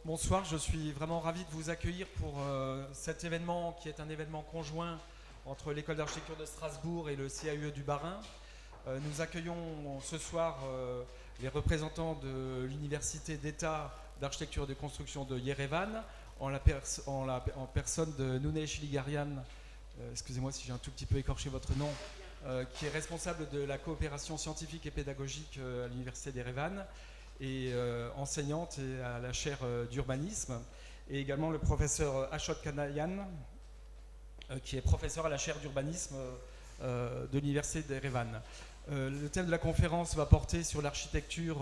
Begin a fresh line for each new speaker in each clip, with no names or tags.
Bonsoir, je suis vraiment ravi de vous accueillir pour cet événement qui est un événement conjoint entre l'École d'architecture de Strasbourg et le CAUE du Bas-Rhin. Nous accueillons ce soir les représentants de l'Université d'État d'architecture et de construction de Yerevan en personne de Nune Chiligarian, excusez-moi si j'ai un tout petit peu écorché votre nom, qui est responsable de la coopération scientifique et pédagogique à l'Université d'Yerevan et enseignante et à la chaire d'urbanisme, et également le professeur Ashot Kanayan, qui est professeur à la chaire d'urbanisme de l'université d'Erevan. Le thème de la conférence va porter sur l'architecture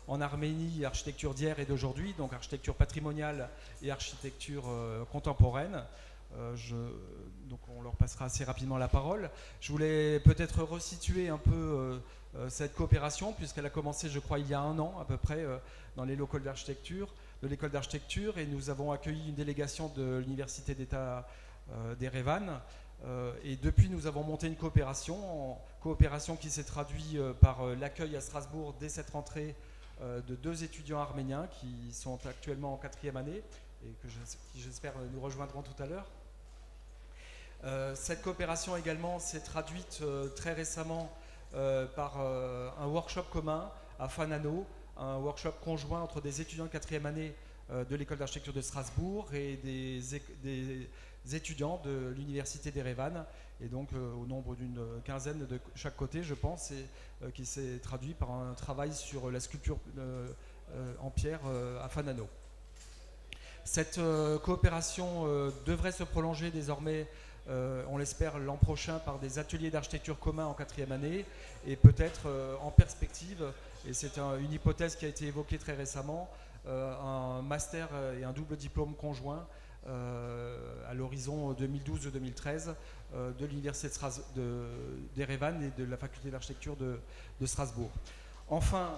en Arménie, architecture d'hier et d'aujourd'hui, donc architecture patrimoniale et architecture contemporaine. Donc on leur passera assez rapidement la parole. Je voulais peut-être resituer un peu cette coopération, puisqu'elle a commencé, je crois, il y a un an à peu près, dans les locaux de l'école d'architecture, et nous avons accueilli une délégation de l'Université d'État d'Erevan. Et depuis, nous avons monté une coopération qui s'est traduite par l'accueil à Strasbourg dès cette rentrée de 2 étudiants arméniens qui sont actuellement en 4e année et qui, j'espère, nous rejoindront tout à l'heure. Cette coopération également s'est traduite très récemment par un workshop commun à Fanano, un workshop conjoint entre des étudiants de 4e année de l'école d'architecture de Strasbourg et des étudiants de l'université d'Erevan, et donc au nombre d'une quinzaine de chaque côté, je pense, et qui s'est traduit par un travail sur la sculpture en pierre à Fanano. Cette coopération devrait se prolonger désormais, on l'espère, l'an prochain par des ateliers d'architecture communs en 4e année, et peut-être en perspective, et c'est une hypothèse qui a été évoquée très récemment, un master et un double diplôme conjoint à l'horizon 2012-2013 de l'université d'Erevan et de la faculté d'architecture de Strasbourg. Enfin,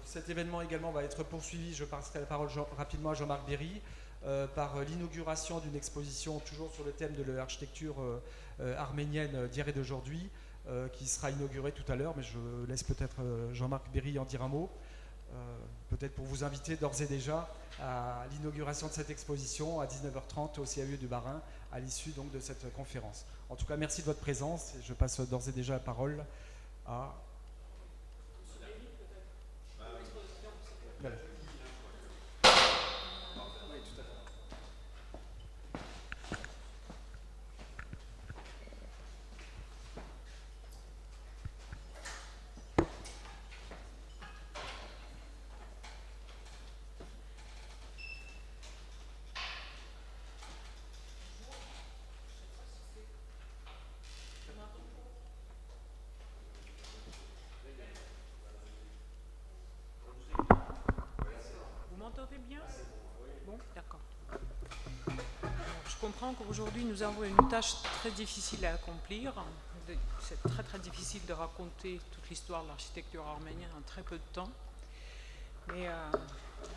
cet événement également va être poursuivi, je passerai la parole rapidement à Jean-Marc Berry, par l'inauguration d'une exposition toujours sur le thème de l'architecture arménienne d'hier et d'aujourd'hui, qui sera inaugurée tout à l'heure, mais je laisse peut-être Jean-Marc Berry en dire un mot. Peut-être pour vous inviter d'ores et déjà à l'inauguration de cette exposition à 19h30 au CAUE du Bas-Rhin, à l'issue donc de cette conférence. En tout cas, merci de votre présence, et je passe d'ores et déjà la parole à... Voilà.
Je comprends qu'aujourd'hui nous avons une tâche très difficile à accomplir. C'est très très difficile de raconter toute l'histoire de l'architecture arménienne en très peu de temps. Mais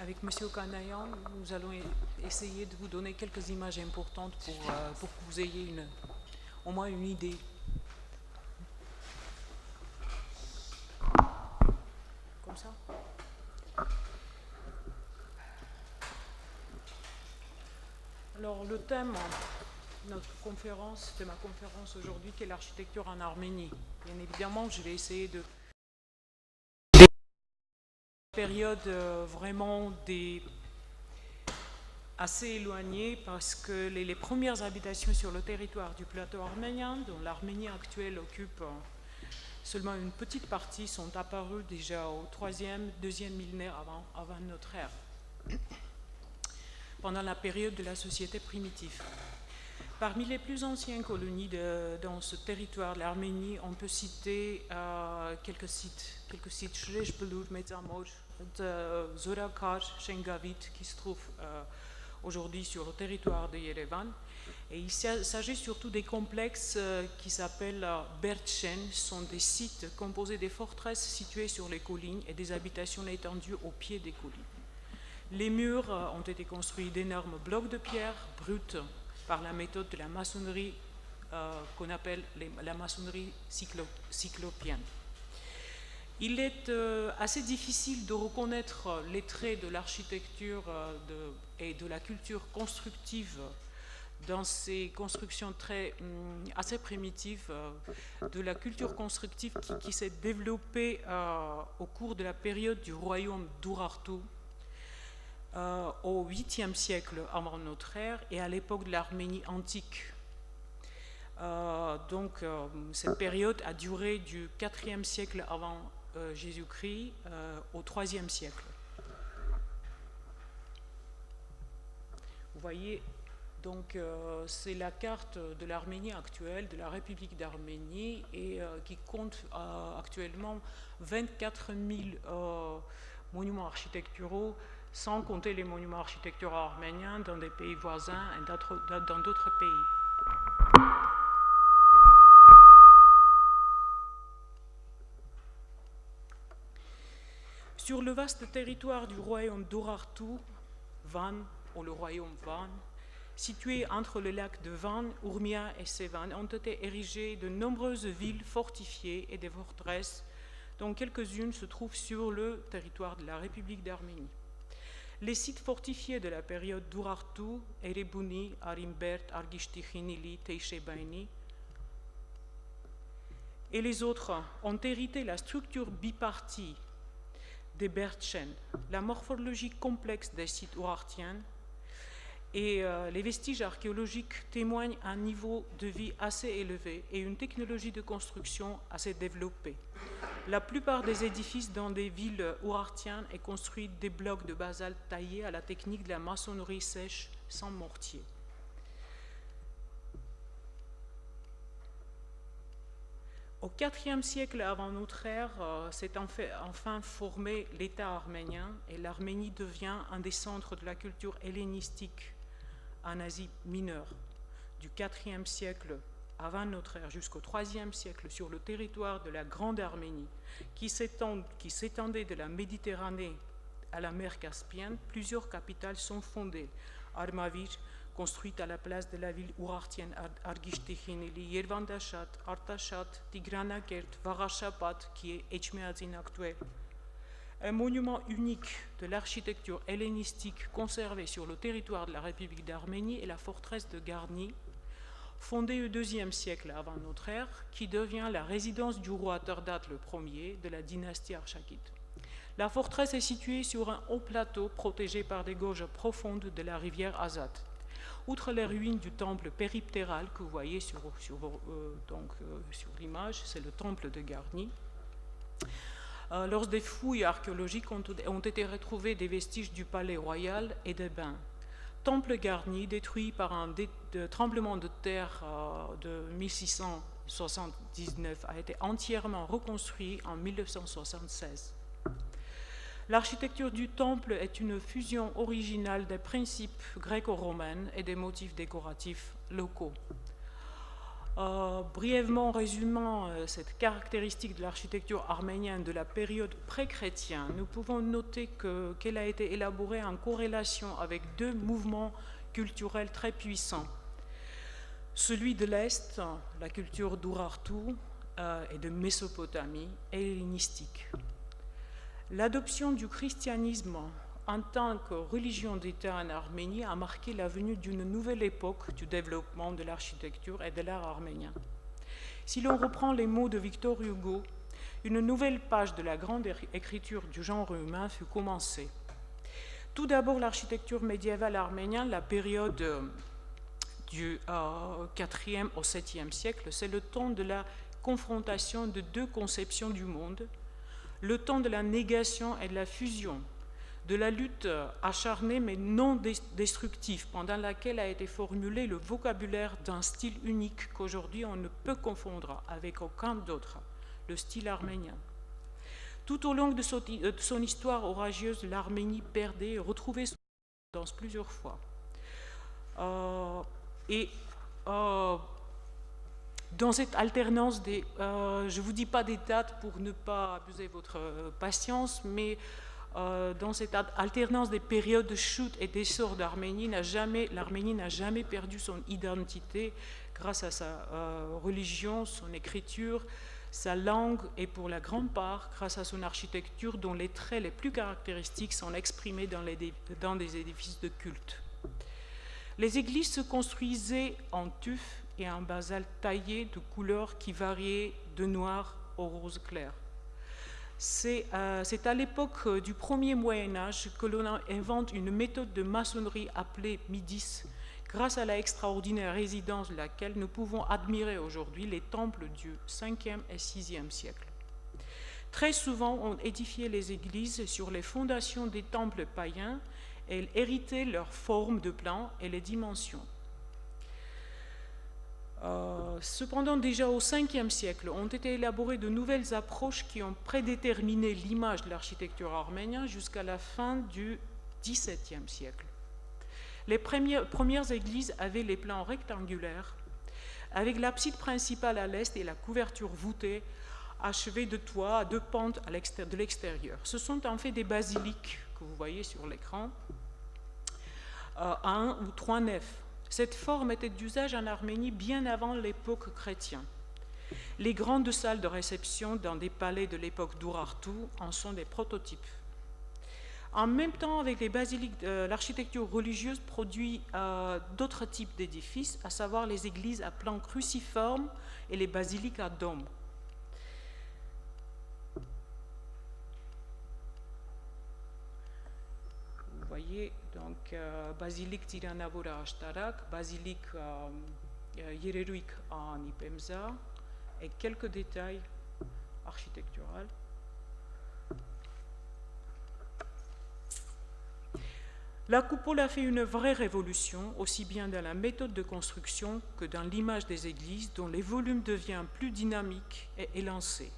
avec M. Kanayan, nous allons essayer de vous donner quelques images importantes pour que vous ayez au moins une idée. Comme ça. Alors le thème de notre conférence, de ma conférence aujourd'hui, qui est l'architecture en Arménie. Bien évidemment, je vais essayer de période vraiment assez éloignée, parce que les premières habitations sur le territoire du plateau arménien, dont l'Arménie actuelle occupe seulement une petite partie, sont apparues déjà au 3e, 2e millénaire avant notre ère, pendant la période de la société primitive. Parmi les plus anciennes colonies dans ce territoire de l'Arménie, on peut citer quelques sites, Shresbelur, Metsamor, Zorakar, Shengavit, qui se trouvent aujourd'hui sur le territoire de Yerevan. Et il s'agit surtout des complexes qui s'appellent Bertchen. Ce sont des sites composés des forteresses situées sur les collines et des habitations étendues au pied des collines. Les murs ont été construits d'énormes blocs de pierre brutes par la méthode de la maçonnerie qu'on appelle la maçonnerie cyclopienne. Il est assez difficile de reconnaître les traits de l'architecture et de la culture constructive dans ces constructions assez primitives, de la culture constructive qui s'est développée au cours de la période du royaume d'Urartu au 8e siècle avant notre ère et à l'époque de l'Arménie antique. Cette période a duré du 4e siècle avant Jésus-Christ au 3e siècle. Vous voyez, donc c'est la carte de l'Arménie actuelle, de la République d'Arménie, et qui compte actuellement 24 000 monuments architecturaux, sans compter les monuments architecturaux arméniens dans des pays voisins et dans d'autres pays. Sur le vaste territoire du royaume d'Urartu, Van, ou le royaume Van, situé entre le lac de Van, Urmia et Sevan, ont été érigées de nombreuses villes fortifiées et des forteresses, dont quelques-unes se trouvent sur le territoire de la République d'Arménie. Les sites fortifiés de la période d'Urartu, Erebuni, Arimbert, Argishtikhinili, Teishebaini, et les autres ont hérité la structure bipartie des Bertchen, la morphologie complexe des sites urartiens, et les vestiges archéologiques témoignent un niveau de vie assez élevé et une technologie de construction assez développée. La plupart des édifices dans des villes urartiennes est construit des blocs de basalte taillés à la technique de la maçonnerie sèche sans mortier. Au IVe siècle avant notre ère, s'est enfin formé l'État arménien et l'Arménie devient un des centres de la culture hellénistique en Asie mineure. Du IVe siècle avant notre ère jusqu'au IIIe siècle sur le territoire de la Grande Arménie, qui s'étendait de la Méditerranée à la mer Caspienne, plusieurs capitales sont fondées. Armavir, construite à la place de la ville urartienne Argishtikhinili, Yervandashat, Artashat, Tigranakert, Varashapat, qui est Etchmeadzin actuel. Un monument unique de l'architecture hellénistique conservé sur le territoire de la République d'Arménie est la forteresse de Garni, fondée au IIe siècle avant notre ère, qui devient la résidence du roi Terdad Ier de la dynastie archakide. La forteresse est située sur un haut plateau protégé par des gorges profondes de la rivière Azat. Outre les ruines du temple périptéral que vous voyez sur l'image, c'est le temple de Garni. Lors des fouilles archéologiques ont été retrouvés des vestiges du palais royal et des bains. Temple Garni, détruit par un tremblement de terre de 1679, a été entièrement reconstruit en 1976. L'architecture du temple est une fusion originale des principes gréco-romains et des motifs décoratifs locaux. Brièvement résumant cette caractéristique de l'architecture arménienne de la période pré-chrétienne, nous pouvons noter qu'elle a été élaborée en corrélation avec deux mouvements culturels très puissants. Celui de l'Est, la culture d'Urartu et de Mésopotamie, hellénistique. L'adoption du christianisme en tant que religion d'État en Arménie a marqué la venue d'une nouvelle époque du développement de l'architecture et de l'art arménien. Si l'on reprend les mots de Victor Hugo, une nouvelle page de la grande écriture du genre humain fut commencée. Tout d'abord, l'architecture médiévale arménienne, la période du 4e au 7e siècle, c'est le temps de la confrontation de deux conceptions du monde, le temps de la négation et de la fusion, de la lutte acharnée mais non destructive, pendant laquelle a été formulé le vocabulaire d'un style unique qu'aujourd'hui on ne peut confondre avec aucun d'autre, le style arménien. Tout au long de son histoire oragieuse, l'Arménie perdait et retrouvait son indépendance plusieurs fois. Dans cette alternance je ne vous dis pas des dates pour ne pas abuser votre patience, mais dans cette alternance des périodes de chute et d'essor d'Arménie, l'Arménie n'a jamais perdu son identité grâce à sa religion, son écriture, sa langue et pour la grande part grâce à son architecture dont les traits les plus caractéristiques sont exprimés dans des édifices de culte. Les églises se construisaient en tuf et en basalte taillé de couleurs qui variaient de noir au rose clair. C'est à l'époque du premier Moyen-Âge que l'on invente une méthode de maçonnerie appelée Midis, grâce à la extraordinaire résidence de laquelle nous pouvons admirer aujourd'hui les temples du 5e et 6e siècle. Très souvent, on édifiait les églises sur les fondations des temples païens et elles héritaient leur forme de plan et les dimensions. Cependant, déjà au 5e siècle, ont été élaborées de nouvelles approches qui ont prédéterminé l'image de l'architecture arménienne jusqu'à la fin du XVIIe siècle. Les premières églises avaient les plans rectangulaires, avec l'abside principale à l'est et la couverture voûtée, achevée de toits à 2 pentes de l'extérieur. Ce sont en fait des basiliques que vous voyez sur l'écran, à 1 ou 3 nefs. Cette forme était d'usage en Arménie bien avant l'époque chrétienne. Les grandes salles de réception dans des palais de l'époque d'Urartu en sont des prototypes. En même temps, avec les basiliques, l'architecture religieuse produit d'autres types d'édifices, à savoir les églises à plan cruciforme et les basiliques à dôme. Vous voyez, donc, basilique Tiranavora Ashtarak, basilique Yereruik en Ipemza, et quelques détails architecturaux. La coupole a fait une vraie révolution, aussi bien dans la méthode de construction que dans l'image des églises, dont les volumes deviennent plus dynamiques et élancés.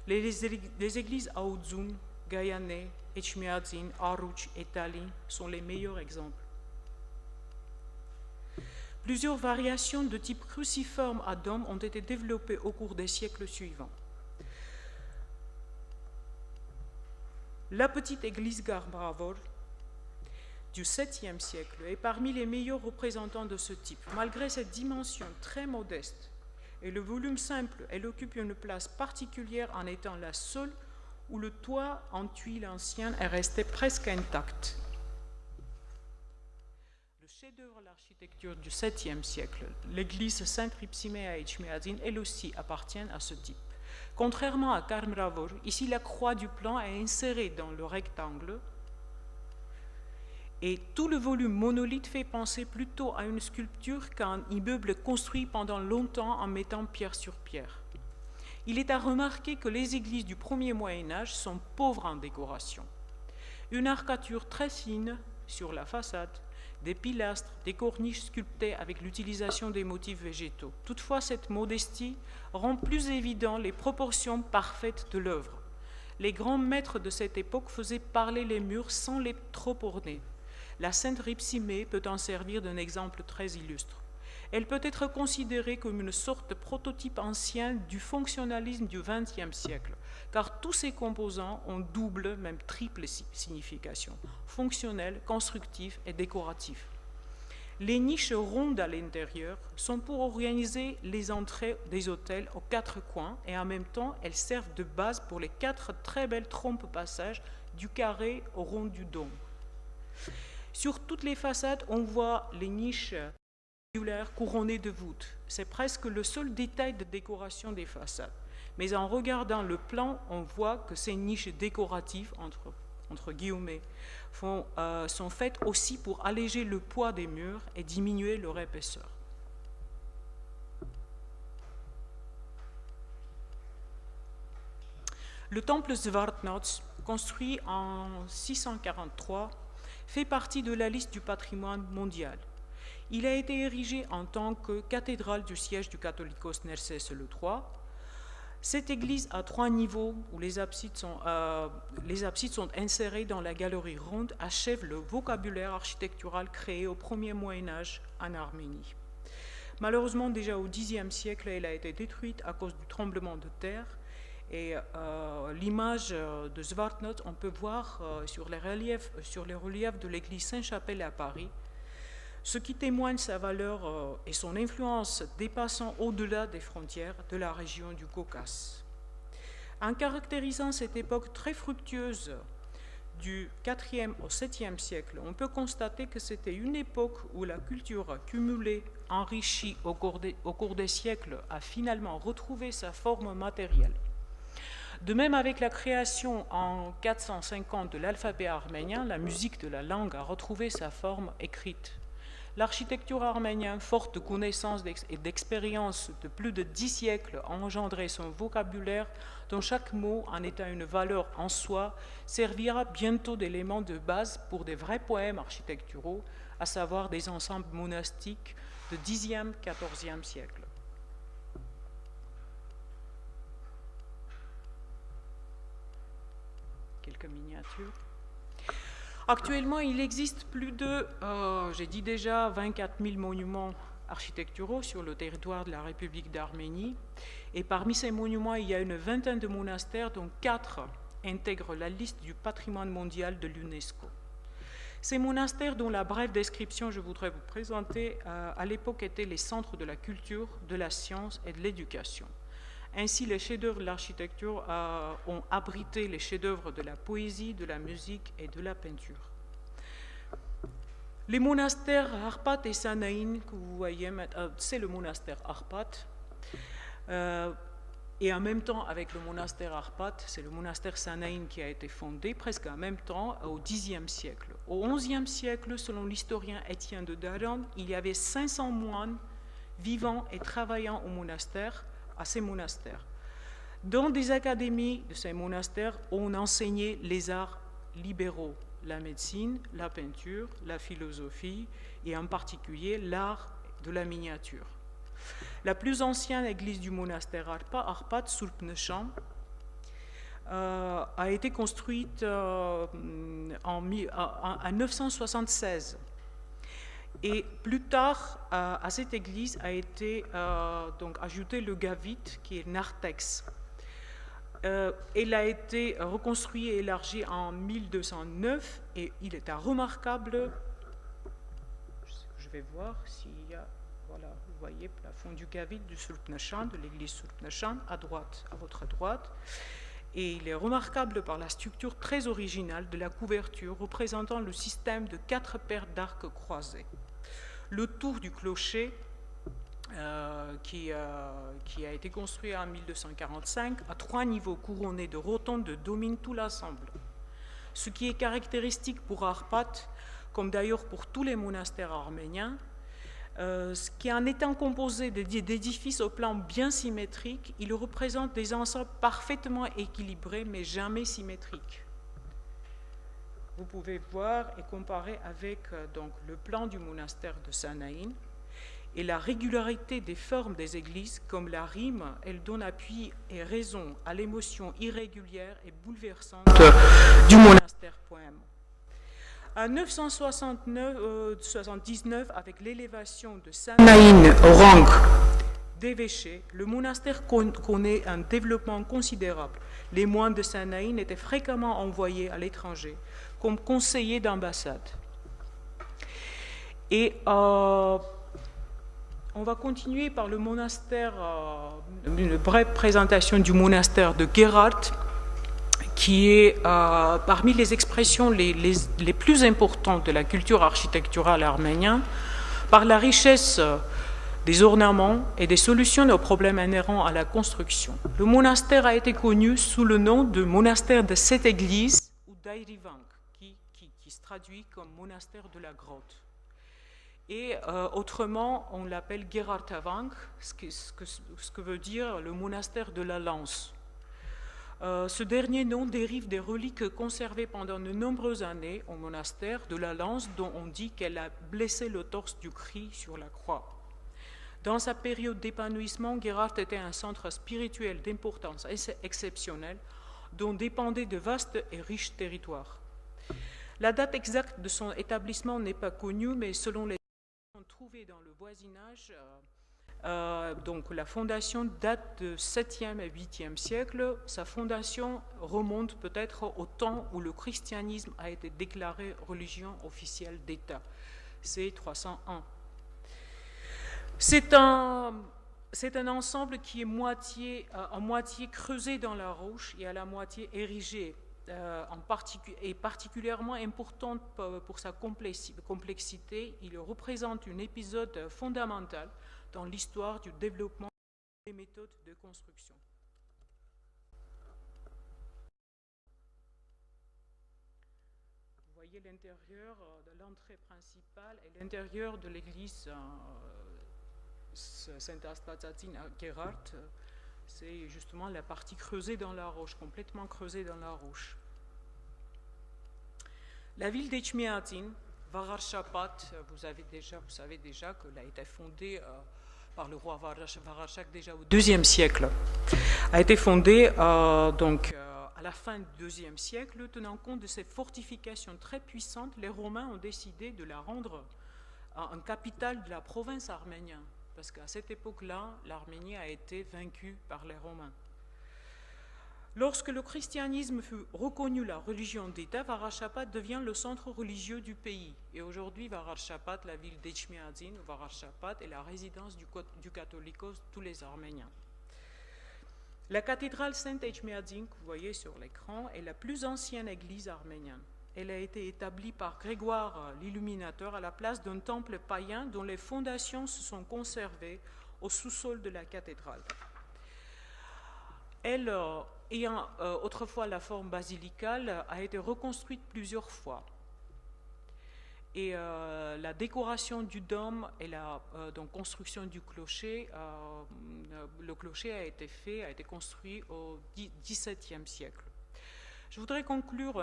Les églises à Ouzun, Gayane, Echmiadzin, Aruch et Tallinn sont les meilleurs exemples. Plusieurs variations de type cruciforme à dôme ont été développées au cours des siècles suivants. La petite église Garbravor du 7e siècle est parmi les meilleurs représentants de ce type. Malgré cette dimension très modeste et le volume simple, elle occupe une place particulière en étant la seule où le toit en tuiles anciennes est resté presque intact. Le chef-d'œuvre de l'architecture du 7e siècle, l'église Saint-Ripsimé à Echmiadzin, elle aussi appartient à ce type. Contrairement à Karmravor, ici la croix du plan est insérée dans le rectangle et tout le volume monolithe fait penser plutôt à une sculpture qu'à un immeuble construit pendant longtemps en mettant pierre sur pierre. Il est à remarquer que les églises du premier Moyen-Âge sont pauvres en décoration. Une arcature très fine sur la façade, des pilastres, des corniches sculptées avec l'utilisation des motifs végétaux. Toutefois, cette modestie rend plus évident les proportions parfaites de l'œuvre. Les grands maîtres de cette époque faisaient parler les murs sans les trop orner. La Sainte Ripsimé peut en servir d'un exemple très illustre. Elle peut être considérée comme une sorte de prototype ancien du fonctionnalisme du XXe siècle, car tous ses composants ont double, même triple signification, fonctionnelle, constructive et décorative. Les niches rondes à l'intérieur sont pour organiser les entrées des autels aux 4 coins et en même temps elles servent de base pour les 4 très belles trompes-passages du carré au rond du dôme. Sur toutes les façades, on voit les niches couronnées de voûtes. C'est presque le seul détail de décoration des façades. Mais en regardant le plan, on voit que ces niches décoratives, entre guillemets, sont faites aussi pour alléger le poids des murs et diminuer leur épaisseur. Le temple Zvartnots, construit en 643, fait partie de la liste du patrimoine mondial. Il a été érigé en tant que cathédrale du siège du Catholicos Nersès III. Cette église a 3 niveaux où les absides sont insérées dans la galerie ronde achève le vocabulaire architectural créé au premier Moyen-Âge en Arménie. Malheureusement, déjà au Xe siècle, elle a été détruite à cause du tremblement de terre. Et l'image de Zvartnots, on peut voir sur les reliefs de l'église Sainte-Chapelle à Paris, ce qui témoigne sa valeur et son influence dépassant au-delà des frontières de la région du Caucase. En caractérisant cette époque très fructueuse du IVe au VIIe siècle, on peut constater que c'était une époque où la culture cumulée, enrichie au cours des siècles, a finalement retrouvé sa forme matérielle. De même, avec la création en 450 de l'alphabet arménien, la musique de la langue a retrouvé sa forme écrite. L'architecture arménienne, forte de connaissances et d'expériences de plus de 10 siècles, a engendré son vocabulaire dont chaque mot, en étant une valeur en soi, servira bientôt d'élément de base pour des vrais poèmes architecturaux, à savoir des ensembles monastiques de 10e, 14e siècle. Quelques miniatures. Actuellement, il existe plus de, j'ai dit déjà, 24 000 monuments architecturaux sur le territoire de la République d'Arménie. Et parmi ces monuments, il y a une vingtaine de monastères, dont 4 intègrent la liste du patrimoine mondial de l'UNESCO. Ces monastères, dont la brève description je voudrais vous présenter, à l'époque étaient les centres de la culture, de la science et de l'éducation. Ainsi, les chefs-d'œuvre de l'architecture ont abrité les chefs-d'œuvre de la poésie, de la musique et de la peinture. Les monastères Arpat et Sanaïn, que vous voyez, c'est le monastère Arpat. Et en même temps, avec le monastère Arpat, c'est le monastère Sanaïn qui a été fondé presque en même temps au Xe siècle. Au XIe siècle, selon l'historien Étienne de Daron, il y avait 500 moines vivant et travaillant au monastère, à ces monastères. Dans des académies de ces monastères, on enseignait les arts libéraux, la médecine, la peinture, la philosophie et en particulier l'art de la miniature. La plus ancienne église du monastère Arpat, Surpneshan, a été construite en 976. Et plus tard, à cette église a été donc ajouté le gavit, qui est narthex. Elle a été reconstruite et élargie en 1209, et il est remarquable. Je vais voir s'il y a, voilà, vous voyez, le plafond du gavit du Surpneshan, de l'église Surpneshan, à droite, à votre droite. Et il est remarquable par la structure très originale de la couverture représentant le système de 4 paires d'arcs croisés. Le tour du clocher, qui a été construit en 1245, à 3 niveaux couronnés de rotondes, domine tout l'ensemble. Ce qui est caractéristique pour Arpat, comme d'ailleurs pour tous les monastères arméniens, qui en étant composé d'édifices au plan bien symétrique, il représente des ensembles parfaitement équilibrés mais jamais symétriques. Vous pouvez voir et comparer avec donc, le plan du monastère de Sanaïn et la régularité des formes des églises, comme la rime, elle donne appui et raison à l'émotion irrégulière et bouleversante du monastère poème. En 979, avec l'élévation de Sanaïn au rang d'évêché, le monastère connaît un développement considérable. Les moines de Sanaïn étaient fréquemment envoyés à l'étranger comme conseillers d'ambassade. Et on va continuer par le monastère, une brève présentation du monastère de Geralt, qui est parmi les expressions les plus importantes de la culture architecturale arménienne, par la richesse des ornements et des solutions aux problèmes inhérents à la construction. Le monastère a été connu sous le nom de monastère de cette église, ou d'Airivank, qui se traduit comme monastère de la grotte. Et autrement, on l'appelle Gerartavank, ce que veut dire le monastère de la lance. Ce dernier nom dérive des reliques conservées pendant de nombreuses années au monastère de la lance, dont on dit qu'elle a blessé le torse du Christ sur la croix. Dans sa période d'épanouissement, Geralt était un centre spirituel d'importance exceptionnelle, dont dépendaient de vastes et riches territoires. La date exacte de son établissement n'est pas connue, mais selon les trouvés dans le voisinage, donc la fondation date de 7e et 8e siècle. Sa fondation remonte peut-être au temps où le christianisme a été déclaré religion officielle d'État. C'est 301. C'est un C'est un ensemble qui est à moitié creusé dans la roche et à la moitié érigé, et particulièrement important pour sa complexité. Il représente un épisode fondamental dans l'histoire du développement des méthodes de construction. Vous voyez l'intérieur de l'entrée principale et l'intérieur de l'église Saint-Aspazatine à Gerhardt. C'est justement la partie creusée dans la roche, complètement creusée dans la roche. La ville d'Echmiadzin, Vararchapat, vous savez déjà qu'elle a été fondée par le roi Vararchak déjà au IIe siècle. A été fondée à la fin du IIe siècle, tenant compte de ces fortifications très puissantes, les Romains ont décidé de la rendre en capitale de la province arménienne, parce qu'à cette époque-là, l'Arménie a été vaincue par les Romains. Lorsque le christianisme fut reconnu la religion d'État, Vararchapat devient le centre religieux du pays. Et aujourd'hui, Vararchapat, la ville d'Echmiadzin, Vararchapat, est la résidence du catholicos, tous les Arméniens. La cathédrale Saint-Echmiadzin, que vous voyez sur l'écran, est la plus ancienne église arménienne. Elle a été établie par Grégoire l'Illuminateur à la place d'un temple païen dont les fondations se sont conservées au sous-sol de la cathédrale. Elle, ayant autrefois la forme basilicale, a été reconstruite plusieurs fois. Et la décoration du dôme et la construction du clocher, le clocher a été construit au XVIIe siècle. Je voudrais conclure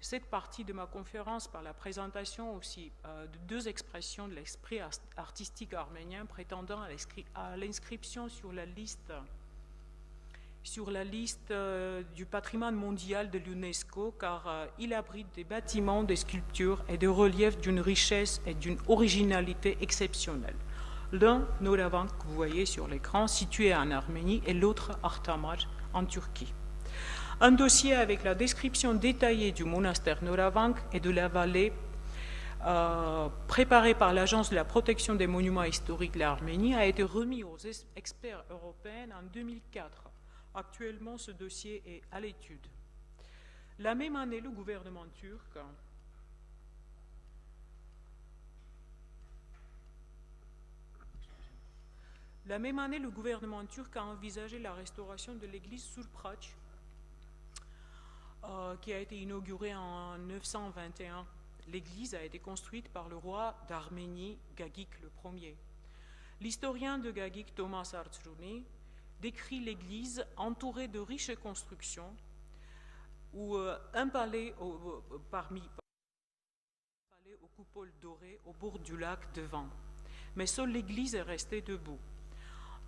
cette partie de ma conférence par la présentation aussi de deux expressions de l'esprit artistique arménien prétendant à l'inscription sur la liste du patrimoine mondial de l'UNESCO, car il abrite des bâtiments, des sculptures et des reliefs d'une richesse et d'une originalité exceptionnelle. L'un, Noravank, que vous voyez sur l'écran, situé en Arménie, et l'autre, Artamaj, en Turquie. Un dossier avec la description détaillée du monastère Noravank et de la vallée, préparé par l'Agence de la protection des monuments historiques de l'Arménie, a été remis aux experts européens en 2004. Actuellement, ce dossier est à l'étude. La même année, le gouvernement turc a envisagé la restauration de l'église Surpraç, qui a été inaugurée en 921. L'église a été construite par le roi d'Arménie, Gagik Ier. L'historien de Gagik, Thomas Artsrouni, décrit l'église entourée de riches constructions où un palais aux coupoles dorées au bord du lac devant. Mais seule l'église est restée debout.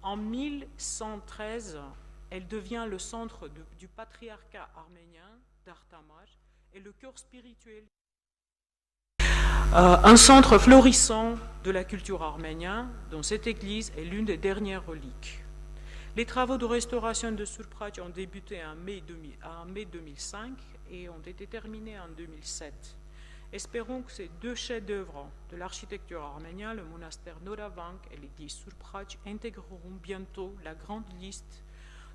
En 1113, elle devient le centre du patriarcat arménien d'Artamaj et le cœur spirituel, un centre florissant de la culture arménienne, dont cette église est l'une des dernières reliques. Les travaux de restauration de Surpraç ont débuté en mai 2005 et ont été terminés en 2007. Espérons que ces deux chefs-d'œuvre de l'architecture arménienne, le monastère Noravank et l'église Surpraç, intégreront bientôt la grande liste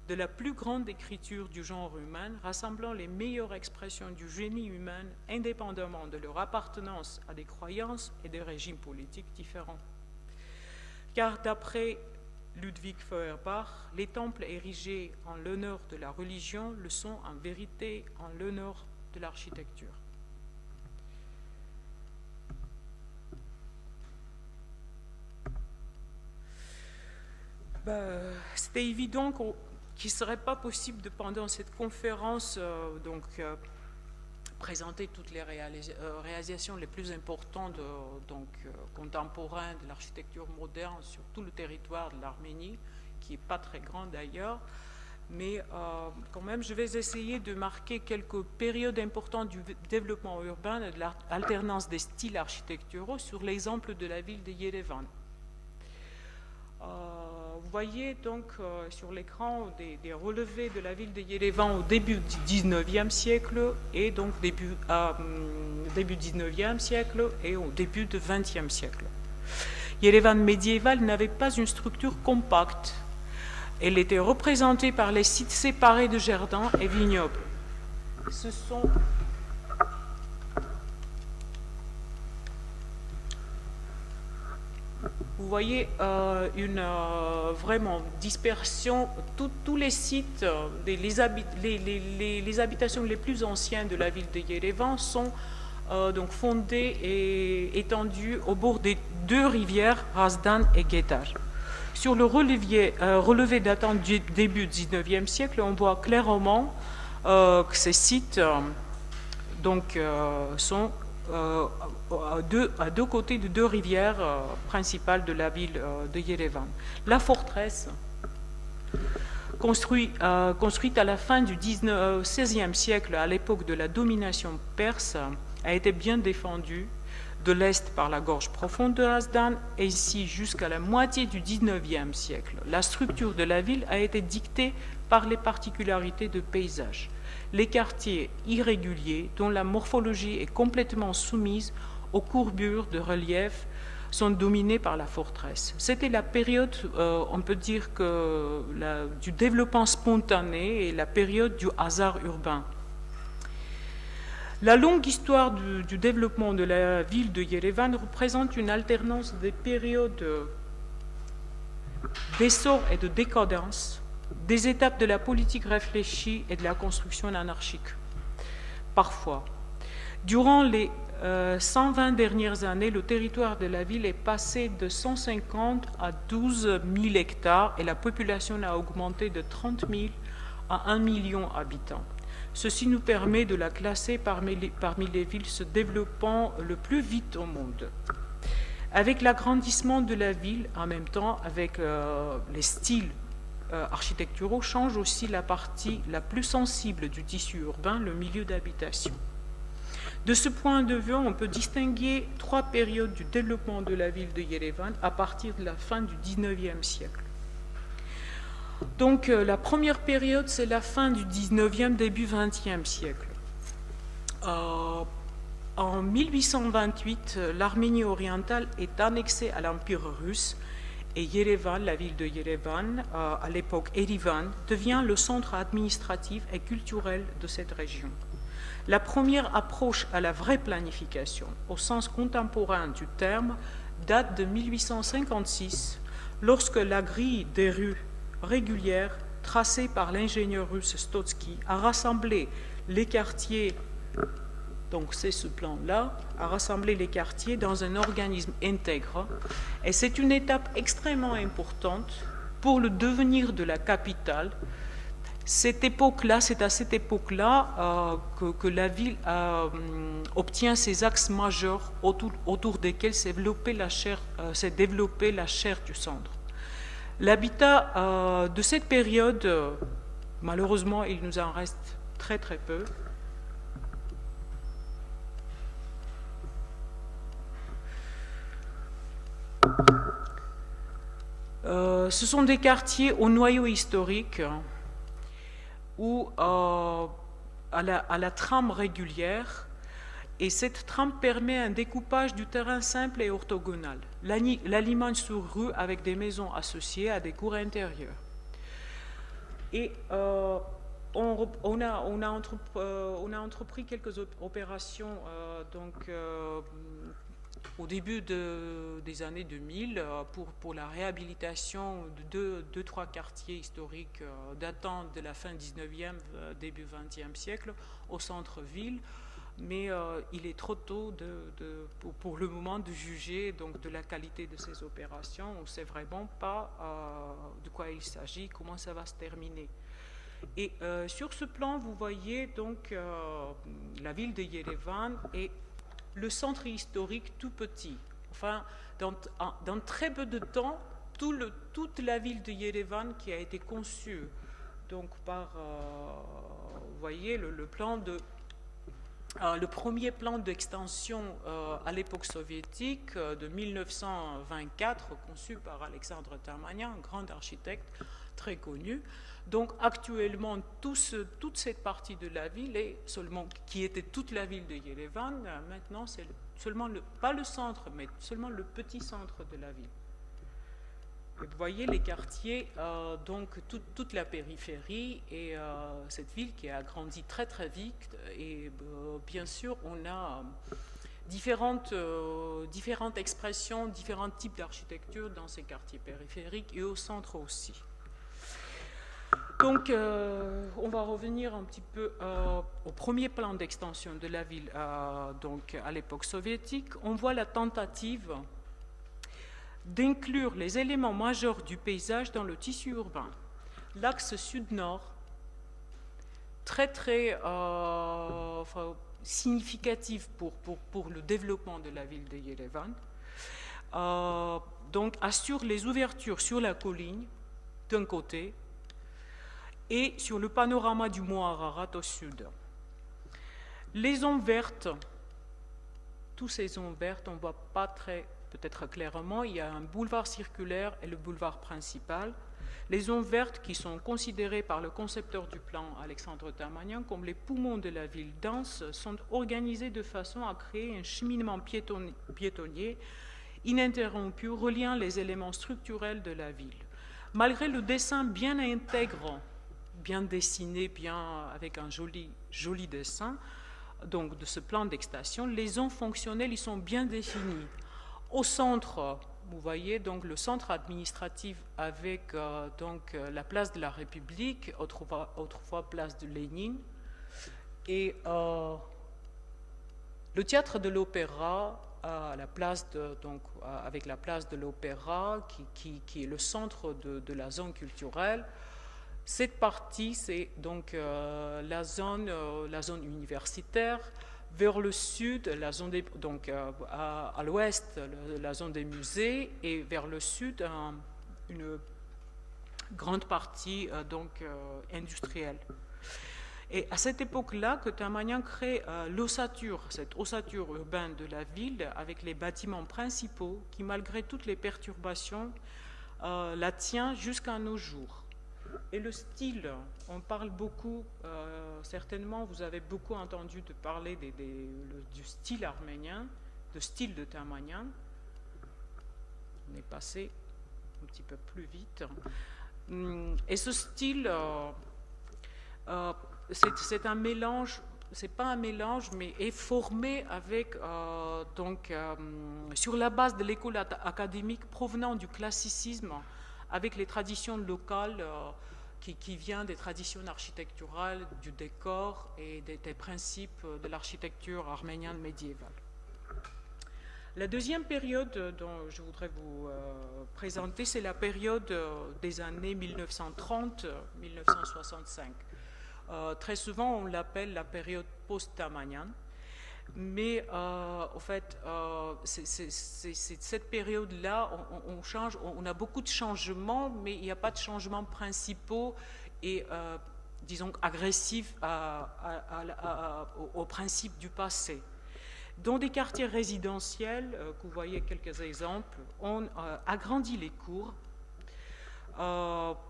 de la plus grande écriture du genre humain, rassemblant les meilleures expressions du génie humain, indépendamment de leur appartenance à des croyances et des régimes politiques différents. Car d'après Ludwig Feuerbach, les temples érigés en l'honneur de la religion le sont en vérité en l'honneur de l'architecture. C'était évident qu'il ne serait pas possible de, pendant cette conférence, présenter toutes les réalisations les plus importantes contemporaines de l'architecture moderne sur tout le territoire de l'Arménie, qui n'est pas très grand d'ailleurs, mais quand même je vais essayer de marquer quelques périodes importantes du développement urbain et de l'alternance des styles architecturaux sur l'exemple de la ville de Yerevan. Vous voyez donc sur l'écran des relevés de la ville de Yerevan au début du 19e siècle et donc début 19e siècle et au début du 20e siècle. Yerevan médiéval n'avait pas une structure compacte. Elle était représentée par les sites séparés de jardins et vignobles. Ce sont vous voyez une vraiment dispersion. Tous les sites, les habitations les plus anciennes de la ville de Yerevan sont donc fondées et étendues au bord des deux rivières, Razdan et Getar. Sur le relevé datant du début du XIXe siècle, on voit clairement que ces sites sont à deux côtés de deux rivières principales de la ville de Yerevan. La forteresse, construite à la fin du XVIe siècle, à l'époque de la domination perse, a été bien défendue de l'est par la gorge profonde de Razdan, et ici jusqu'à la moitié du XIXe siècle. La structure de la ville a été dictée par les particularités de paysage. Les quartiers irréguliers, dont la morphologie est complètement soumise aux courbures de relief, sont dominés par la forteresse. C'était la période, on peut dire, du développement spontané et la période du hasard urbain. La longue histoire du développement de la ville de Yerevan représente une alternance des périodes d'essor et de décadence, des étapes de la politique réfléchie et de la construction anarchique. Parfois, durant les 120 dernières années, le territoire de la ville est passé de 150 à 12 000 hectares et la population a augmenté de 30 000 à 1 million d'habitants. Ceci nous permet de la classer parmi les villes se développant le plus vite au monde. Avec l'agrandissement de la ville, en même temps, avec les styles architecturaux, change aussi la partie la plus sensible du tissu urbain, le milieu d'habitation. De ce point de vue, on peut distinguer trois périodes du développement de la ville de Yerevan à partir de la fin du XIXe siècle. Donc la première période, c'est la fin du XIXe, début XXe siècle. En 1828, l'Arménie orientale est annexée à l'Empire russe et Yerevan, la ville de Yerevan, à l'époque Erivan, devient le centre administratif et culturel de cette région. La première approche à la vraie planification, au sens contemporain du terme, date de 1856, lorsque la grille des rues régulière tracée par l'ingénieur russe Stotsky a rassemblé les quartiers, donc c'est ce plan-là, a rassemblé les quartiers dans un organisme intègre, et c'est une étape extrêmement importante pour le devenir de la capitale. C'est à cette époque-là que la ville obtient ses axes majeurs autour desquels s'est développée la chaire du centre. L'habitat de cette période, malheureusement, il nous en reste très très peu. Ce sont des quartiers au noyau historique ou à la trame régulière, et cette trame permet un découpage du terrain simple et orthogonal, l'alignement sur rue avec des maisons associées à des cours intérieures. Et on a entrepris quelques opérations au début des années 2000 pour la réhabilitation de trois quartiers historiques datant de la fin 19e, début 20e siècle au centre-ville. Mais il est trop tôt pour le moment de juger donc, de la qualité de ces opérations. On ne sait vraiment pas de quoi il s'agit, comment ça va se terminer. Et sur ce plan, vous voyez donc la ville de Yerevan et le centre historique tout petit. Enfin, dans très peu de temps, toute la ville de Yerevan qui a été conçue donc, par, vous voyez, le premier plan d'extension à l'époque soviétique de 1924, conçu par Alexandre Tamanyan, un grand architecte, très connu. Donc actuellement, toute cette partie de la ville, qui était toute la ville de Yerevan, maintenant c'est seulement, pas le centre, mais seulement le petit centre de la ville. Et vous voyez les quartiers, donc toute la périphérie et cette ville qui a grandi très très vite. Et bien sûr, on a différentes expressions, différents types d'architecture dans ces quartiers périphériques et au centre aussi. Donc, on va revenir un petit peu au premier plan d'extension de la ville, donc à l'époque soviétique. On voit la tentative d'inclure les éléments majeurs du paysage dans le tissu urbain. L'axe sud-nord, très très significatif pour le développement de la ville de Yerevan, donc assure les ouvertures sur la colline d'un côté et sur le panorama du mont Ararat au sud. Les zones vertes, toutes ces zones vertes, on ne voit pas peut-être clairement, il y a un boulevard circulaire et le boulevard principal. Les zones vertes qui sont considérées par le concepteur du plan, Alexandre Tamanian, comme les poumons de la ville dense, sont organisées de façon à créer un cheminement piétonnier ininterrompu reliant les éléments structurels de la ville. Malgré le dessin bien intègre, bien dessiné, avec un joli dessin, donc de ce plan d'extension, les zones fonctionnelles ils sont bien définies. Au centre, vous voyez donc le centre administratif avec la place de la République, autrefois place de Lénine, et le théâtre de l'Opéra, avec la place de l'Opéra qui est le centre de la zone culturelle. Cette partie, c'est donc la zone universitaire. Vers le sud, à l'ouest, la zone des musées, et vers le sud, une grande partie industrielle. Et à cette époque-là, que Tamanian crée cette ossature urbaine de la ville avec les bâtiments principaux qui, malgré toutes les perturbations, la tient jusqu'à nos jours. Et le style, on parle beaucoup, certainement vous avez beaucoup entendu parler du style arménien, du style de Tamanian. On est passé un petit peu plus vite. Et ce style, c'est un mélange, c'est pas un mélange, mais est formé avec, sur la base de l'école académique provenant du classicisme, avec les traditions locales qui viennent des traditions architecturales, du décor et des principes de l'architecture arménienne médiévale. La deuxième période dont je voudrais vous présenter, c'est la période des années 1930-1965. Très souvent, on l'appelle la période post-Tamanian. Mais en fait, c'est cette période-là, on a beaucoup de changements, mais il n'y a pas de changements principaux et, disons, agressifs au principe du passé. Dans des quartiers résidentiels, que vous voyez quelques exemples, on agrandit les cours,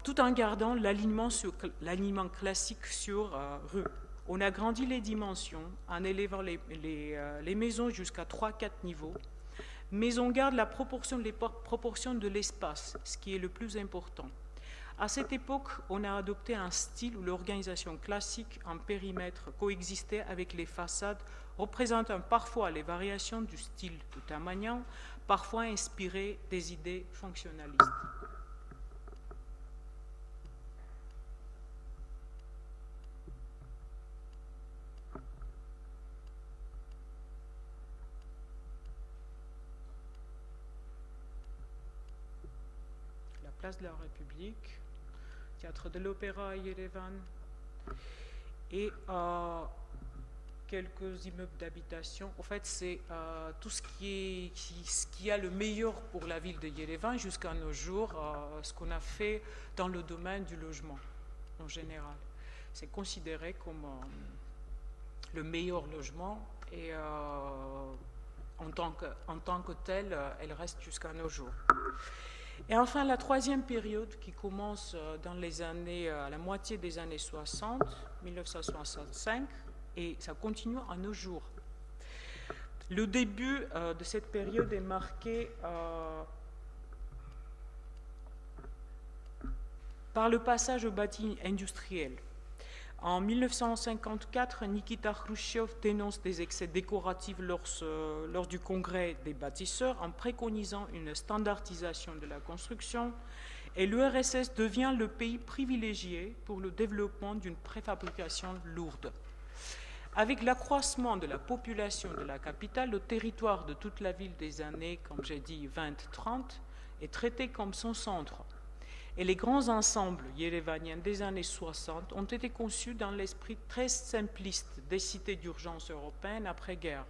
tout en gardant l'alignement classique sur rue. On agrandit les dimensions en élevant les maisons jusqu'à 3-4 niveaux, mais on garde les proportions de l'espace, ce qui est le plus important. À cette époque, on a adopté un style où l'organisation classique en périmètre coexistait avec les façades représentant parfois les variations du style de Tamanian, parfois inspirées des idées fonctionnalistes. Place de la République, théâtre de l'Opéra à Yerevan, et quelques immeubles d'habitation. En fait, c'est tout ce qui a le meilleur pour la ville de Yerevan jusqu'à nos jours, ce qu'on a fait dans le domaine du logement en général. C'est considéré comme le meilleur logement et en tant que tel, elle reste jusqu'à nos jours. Et enfin, la troisième période qui commence dans les années, à la moitié des années 60, 1965, et ça continue à nos jours. Le début de cette période est marqué par le passage au bâti industriel. En 1954, Nikita Khrouchtchev dénonce des excès décoratifs lors du congrès des bâtisseurs en préconisant une standardisation de la construction, et l'URSS devient le pays privilégié pour le développement d'une préfabrication lourde. Avec l'accroissement de la population de la capitale, le territoire de toute la ville des années, comme j'ai dit, 20-30, est traité comme son centre. Et les grands ensembles yérévaniens des années 60 ont été conçus dans l'esprit très simpliste des cités d'urgence européennes après-guerre.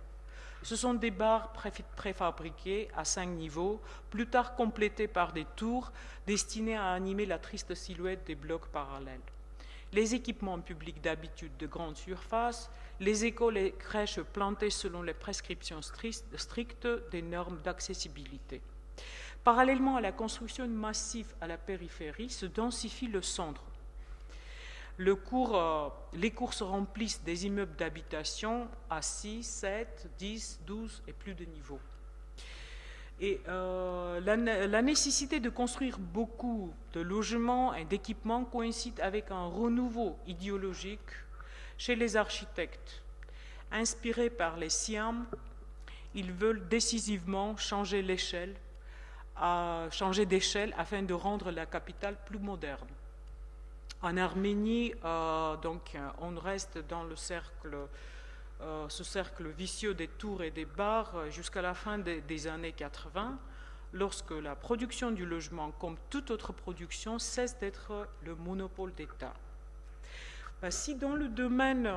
Ce sont des bars préfabriqués à 5 niveaux, plus tard complétés par des tours destinés à animer la triste silhouette des blocs parallèles. Les équipements publics d'habitude de grande surface, les écoles et crèches plantées selon les prescriptions strictes des normes d'accessibilité. Parallèlement à la construction massive à la périphérie, se densifie le centre. Les cours se remplissent des immeubles d'habitation à 6, 7, 10, 12 et plus de niveaux. Et la nécessité de construire beaucoup de logements et d'équipements coïncide avec un renouveau idéologique chez les architectes. Inspirés par les Siam, ils veulent décisivement changer d'échelle afin de rendre la capitale plus moderne. En Arménie, on reste dans ce cercle vicieux des tours et des bars jusqu'à la fin des années 80, lorsque la production du logement, comme toute autre production, cesse d'être le monopole d'État. Si dans le domaine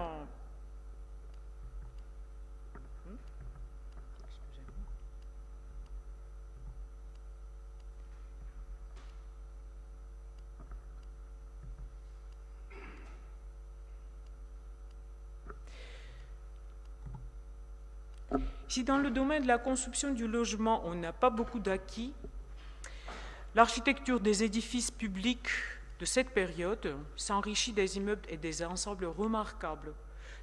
Si dans le domaine de la construction du logement, on n'a pas beaucoup d'acquis, l'architecture des édifices publics de cette période s'enrichit des immeubles et des ensembles remarquables,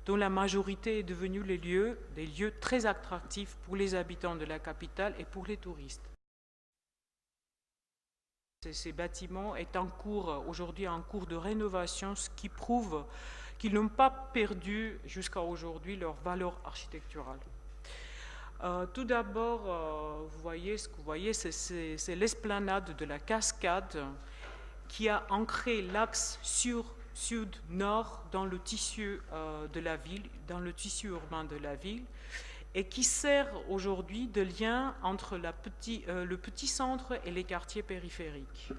dont la majorité est devenue des lieux très attractifs pour les habitants de la capitale et pour les touristes. Ces bâtiments sont aujourd'hui en cours de rénovation, ce qui prouve qu'ils n'ont pas perdu jusqu'à aujourd'hui leur valeur architecturale. Tout d'abord, vous voyez, c'est l'esplanade de la Cascade qui a ancré l'axe sud-nord dans le tissu de la ville, dans le tissu urbain de la ville, et qui sert aujourd'hui de lien entre le petit centre et les quartiers périphériques.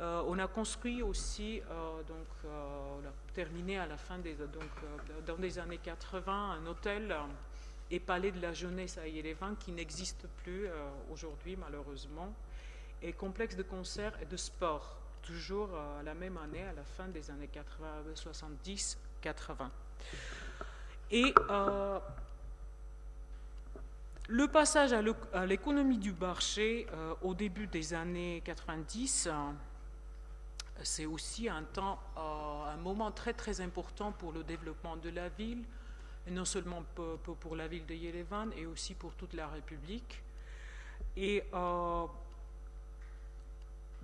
On a construit aussi, on a terminé à la fin dans les années 80, un hôtel et palais de la jeunesse à Yerevan qui n'existe plus aujourd'hui malheureusement, et complexe de concerts et de sport, toujours la même année, à la fin des années 70-80. Et le passage à l'économie du marché au début des années 90, c'est aussi un moment très très important pour le développement de la ville, et non seulement pour la ville de Yerevan, et aussi pour toute la République. Et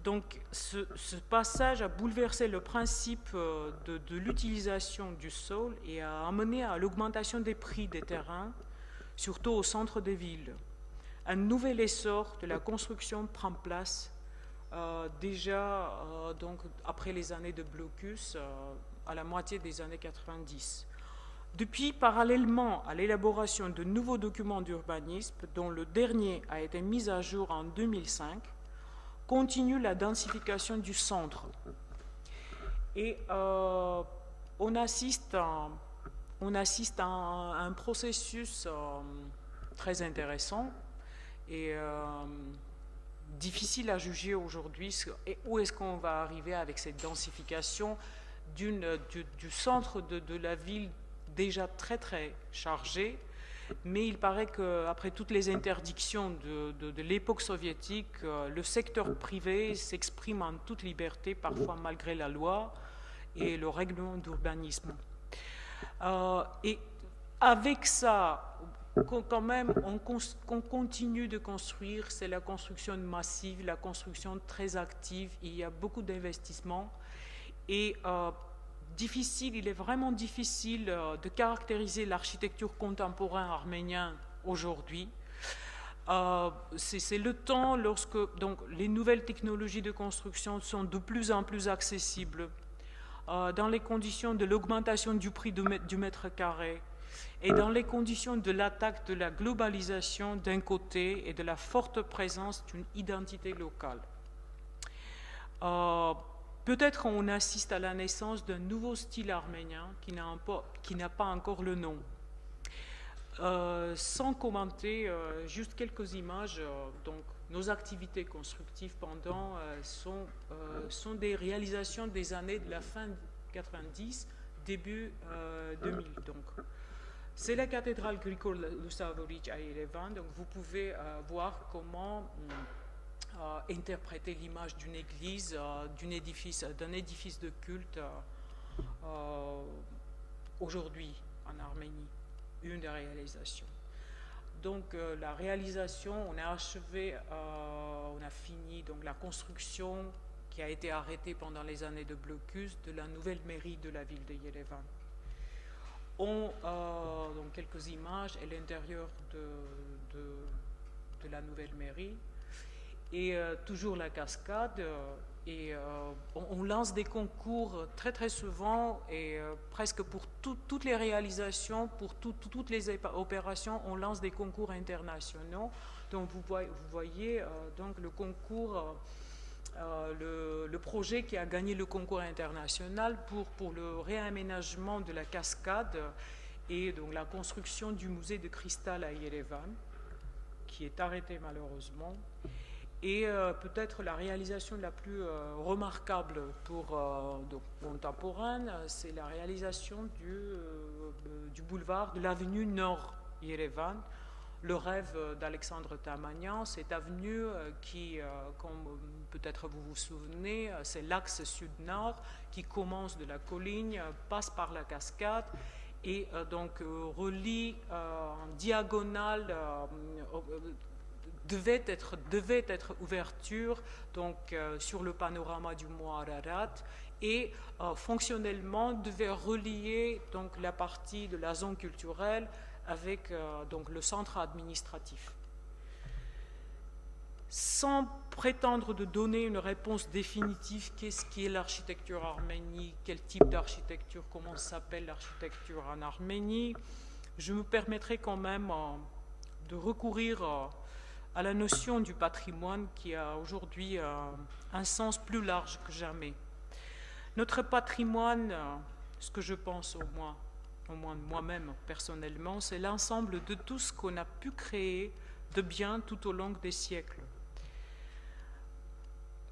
donc ce passage a bouleversé le principe de l'utilisation du sol et a amené à l'augmentation des prix des terrains, surtout au centre des villes. Un nouvel essor de la construction prend place déjà donc après les années de blocus, à la moitié des années 90. Depuis, parallèlement à l'élaboration de nouveaux documents d'urbanisme, dont le dernier a été mis à jour en 2005, continue la densification du centre. Et on assiste à un processus très intéressant et difficile à juger aujourd'hui où est-ce qu'on va arriver avec cette densification du centre de la ville déjà très très chargé Mais il paraît qu'après toutes les interdictions de l'époque soviétique, le secteur privé s'exprime en toute liberté, parfois malgré la loi et le règlement d'urbanisme. Et avec ça, quand même, on continue de construire, c'est la construction massive, la construction très active, il y a beaucoup d'investissements. Et il est vraiment difficile de caractériser l'architecture contemporaine arménienne aujourd'hui. C'est le temps lorsque donc, les nouvelles technologies de construction sont de plus en plus accessibles, dans les conditions de l'augmentation du prix du mètre carré et dans les conditions de l'attaque de la globalisation d'un côté et de la forte présence d'une identité locale. Peut-être on assiste à la naissance d'un nouveau style arménien qui n'a pas encore le nom. Sans commenter, juste quelques images. Donc, nos activités constructives sont des réalisations des années de la fin 90, début 2000. Donc, c'est la cathédrale Grigol Lusavorić à Yerevan. Donc, vous pouvez voir comment interpréter l'image d'une église, d'un édifice de culte aujourd'hui en Arménie, une des réalisations. Donc la réalisation, on a achevé, on a fini donc la construction qui a été arrêtée pendant les années de blocus de la nouvelle mairie de la ville de Yerevan. Donc quelques images et l'intérieur de la nouvelle mairie. Et toujours la cascade, on lance des concours très très souvent et presque pour toutes les réalisations, pour toutes les opérations, on lance des concours internationaux. Donc vous voyez donc le concours, le projet qui a gagné le concours international pour le réaménagement de la cascade et donc la construction du musée de cristal à Yerevan, qui est arrêté malheureusement. Et peut-être la réalisation la plus remarquable contemporaine, c'est la réalisation du boulevard de l'avenue Nord Yerevan, le rêve d'Alexandre Tamanian. Cette avenue qui, comme peut-être vous vous souvenez, c'est l'axe sud-nord qui commence de la colline, passe par la cascade et donc relie en diagonale devait être ouverture donc, sur le panorama du mont Ararat et fonctionnellement devait relier donc, la partie de la zone culturelle avec donc, le centre administratif. Sans prétendre de donner une réponse définitive, qu'est-ce qui est l'architecture arménie, quel type d'architecture, comment s'appelle l'architecture en Arménie, je me permettrai quand même de recourir à la notion du patrimoine qui a aujourd'hui un sens plus large que jamais. Notre patrimoine, ce que je pense au moins moi-même personnellement, c'est l'ensemble de tout ce qu'on a pu créer de bien tout au long des siècles.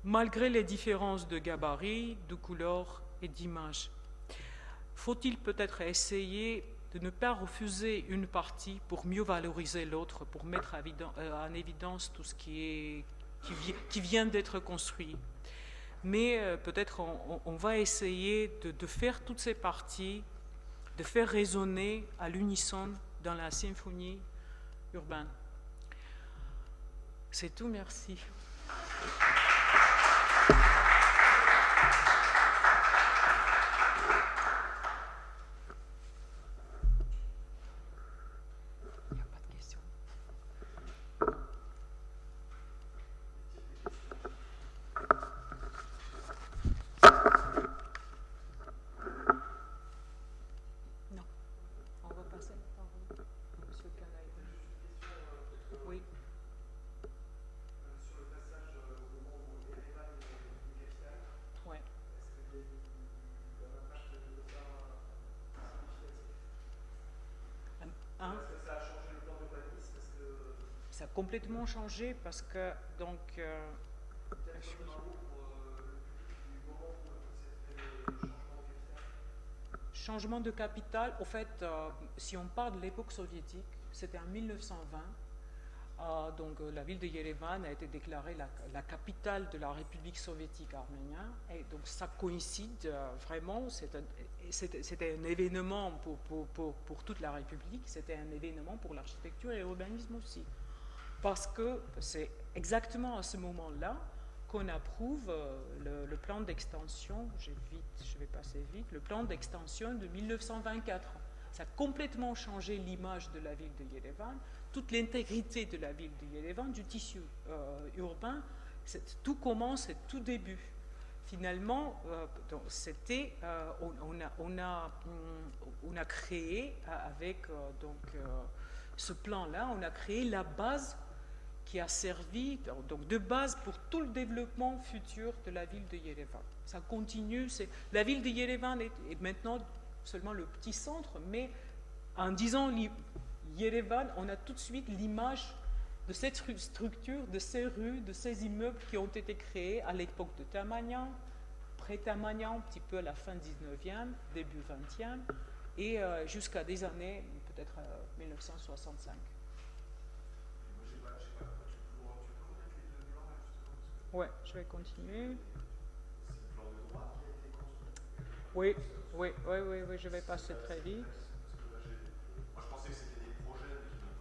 Malgré les différences de gabarit, de couleurs et d'images. Faut-il peut-être essayer de ne pas refuser une partie pour mieux valoriser l'autre, pour mettre en évidence tout ce qui vient d'être construit. Mais peut-être on va essayer de faire toutes ces parties, de faire résonner à l'unisson dans la symphonie urbaine. C'est tout, merci. Ça a complètement changé parce que donc changement de capitale. Au fait, si on parle de l'époque soviétique, c'était en 1920. Donc la ville de Yerevan a été déclarée la capitale de la République soviétique arménienne, et donc ça coïncide vraiment, c'était un événement pour toute la République, c'était un événement pour l'architecture et l'urbanisme aussi, parce que c'est exactement à ce moment-là qu'on approuve le plan d'extension, je vais passer vite, le plan d'extension de 1924. Ça a complètement changé l'image de la ville de Yerevan, toute l'intégrité de la ville de Yerevan, du tissu urbain. Tout commence, c'est tout début. Finalement, on a créé, avec ce plan-là, on a créé la base qui a servi donc de base pour tout le développement futur de la ville de Yerevan. Ça continue. La ville de Yerevan est maintenant seulement le petit centre, mais en disant Yerevan, on a tout de suite l'image de cette structure, de ces rues, de ces immeubles qui ont été créés à l'époque de Tamerlan, pré-Tamerlan, un petit peu à la fin 19e, début 20e, et jusqu'à des années, peut-être 1965. Ouais, je vais continuer. Oui, je vais passer très vite.
Moi, je pensais que c'était des projets.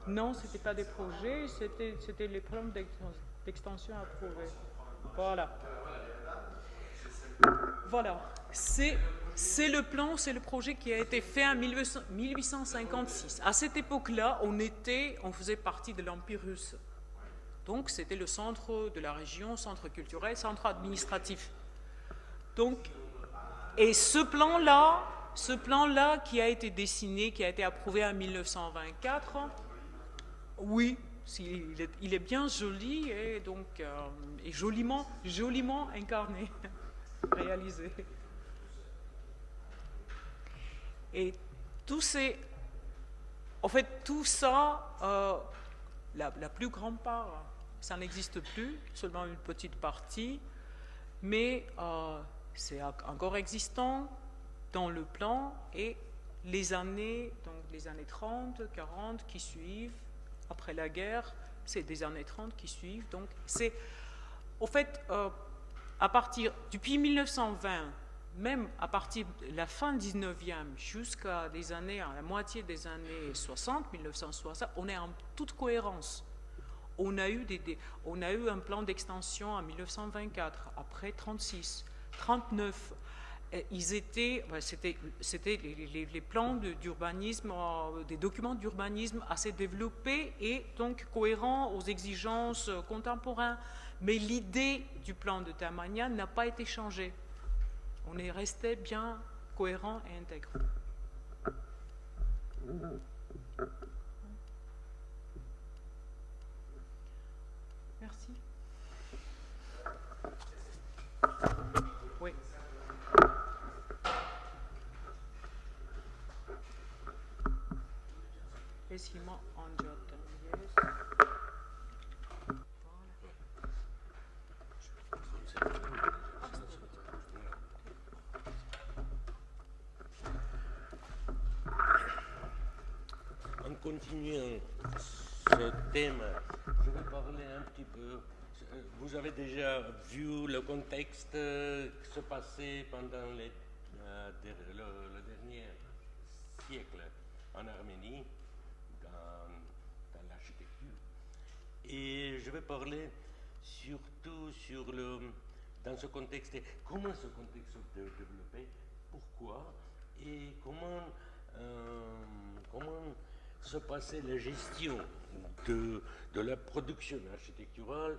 Non, ce n'était pas des projets, c'était les plans d'extension approuvés. Voilà. Voilà. C'est le plan, c'est le projet qui a été fait en 1856. À cette époque-là, on faisait partie de l'Empire russe. Donc, c'était le centre de la région, centre culturel, centre administratif. Donc, et ce plan-là qui a été dessiné, qui a été approuvé en 1924, oui, il est bien joli et donc et joliment incarné, réalisé. Et tout ça, la plus grande part, ça n'existe plus, seulement une petite partie, mais c'est encore existant dans le plan, et les années 30, 40 qui suivent, après la guerre, c'est des années 30 qui suivent. Donc c'est, au fait, depuis 1920, même à partir de la fin 19e jusqu'à la moitié des années 60, 1960, on est en toute cohérence. On a eu un plan d'extension en 1924, après 36, 39. C'était les plans d'urbanisme, des documents d'urbanisme assez développés et donc cohérents aux exigences contemporaines. Mais l'idée du plan de Tamerlan n'a pas été changée. On est resté bien cohérent et intègre. Merci. Oui. Decimo Angiotto. Yes.
En continuant ce thème, je vais parler un petit peu. Vous avez déjà vu le contexte qui se passait pendant le dernier siècle en Arménie, dans l'architecture. Et je vais parler surtout dans ce contexte, comment ce contexte s'est développé, pourquoi, et comment se passait la gestion de la production architecturale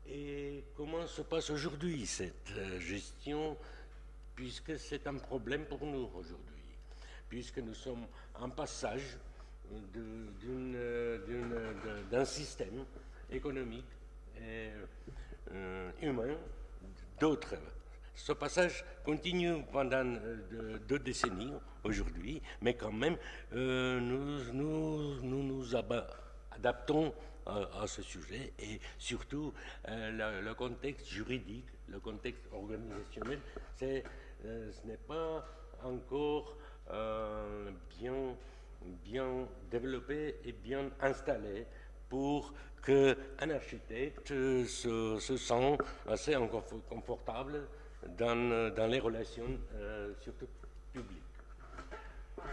et comment se passe aujourd'hui cette gestion, puisque c'est un problème pour nous aujourd'hui, puisque nous sommes en passage d'un système économique et humain d'autres. Ce passage continue pendant 2 décennies aujourd'hui, mais quand même, nous adaptons à ce sujet, et surtout le contexte juridique, le contexte organisationnel, ce n'est pas encore bien bien développé et bien installé pour qu'un architecte se sente assez confortable dans les relations, surtout publiques.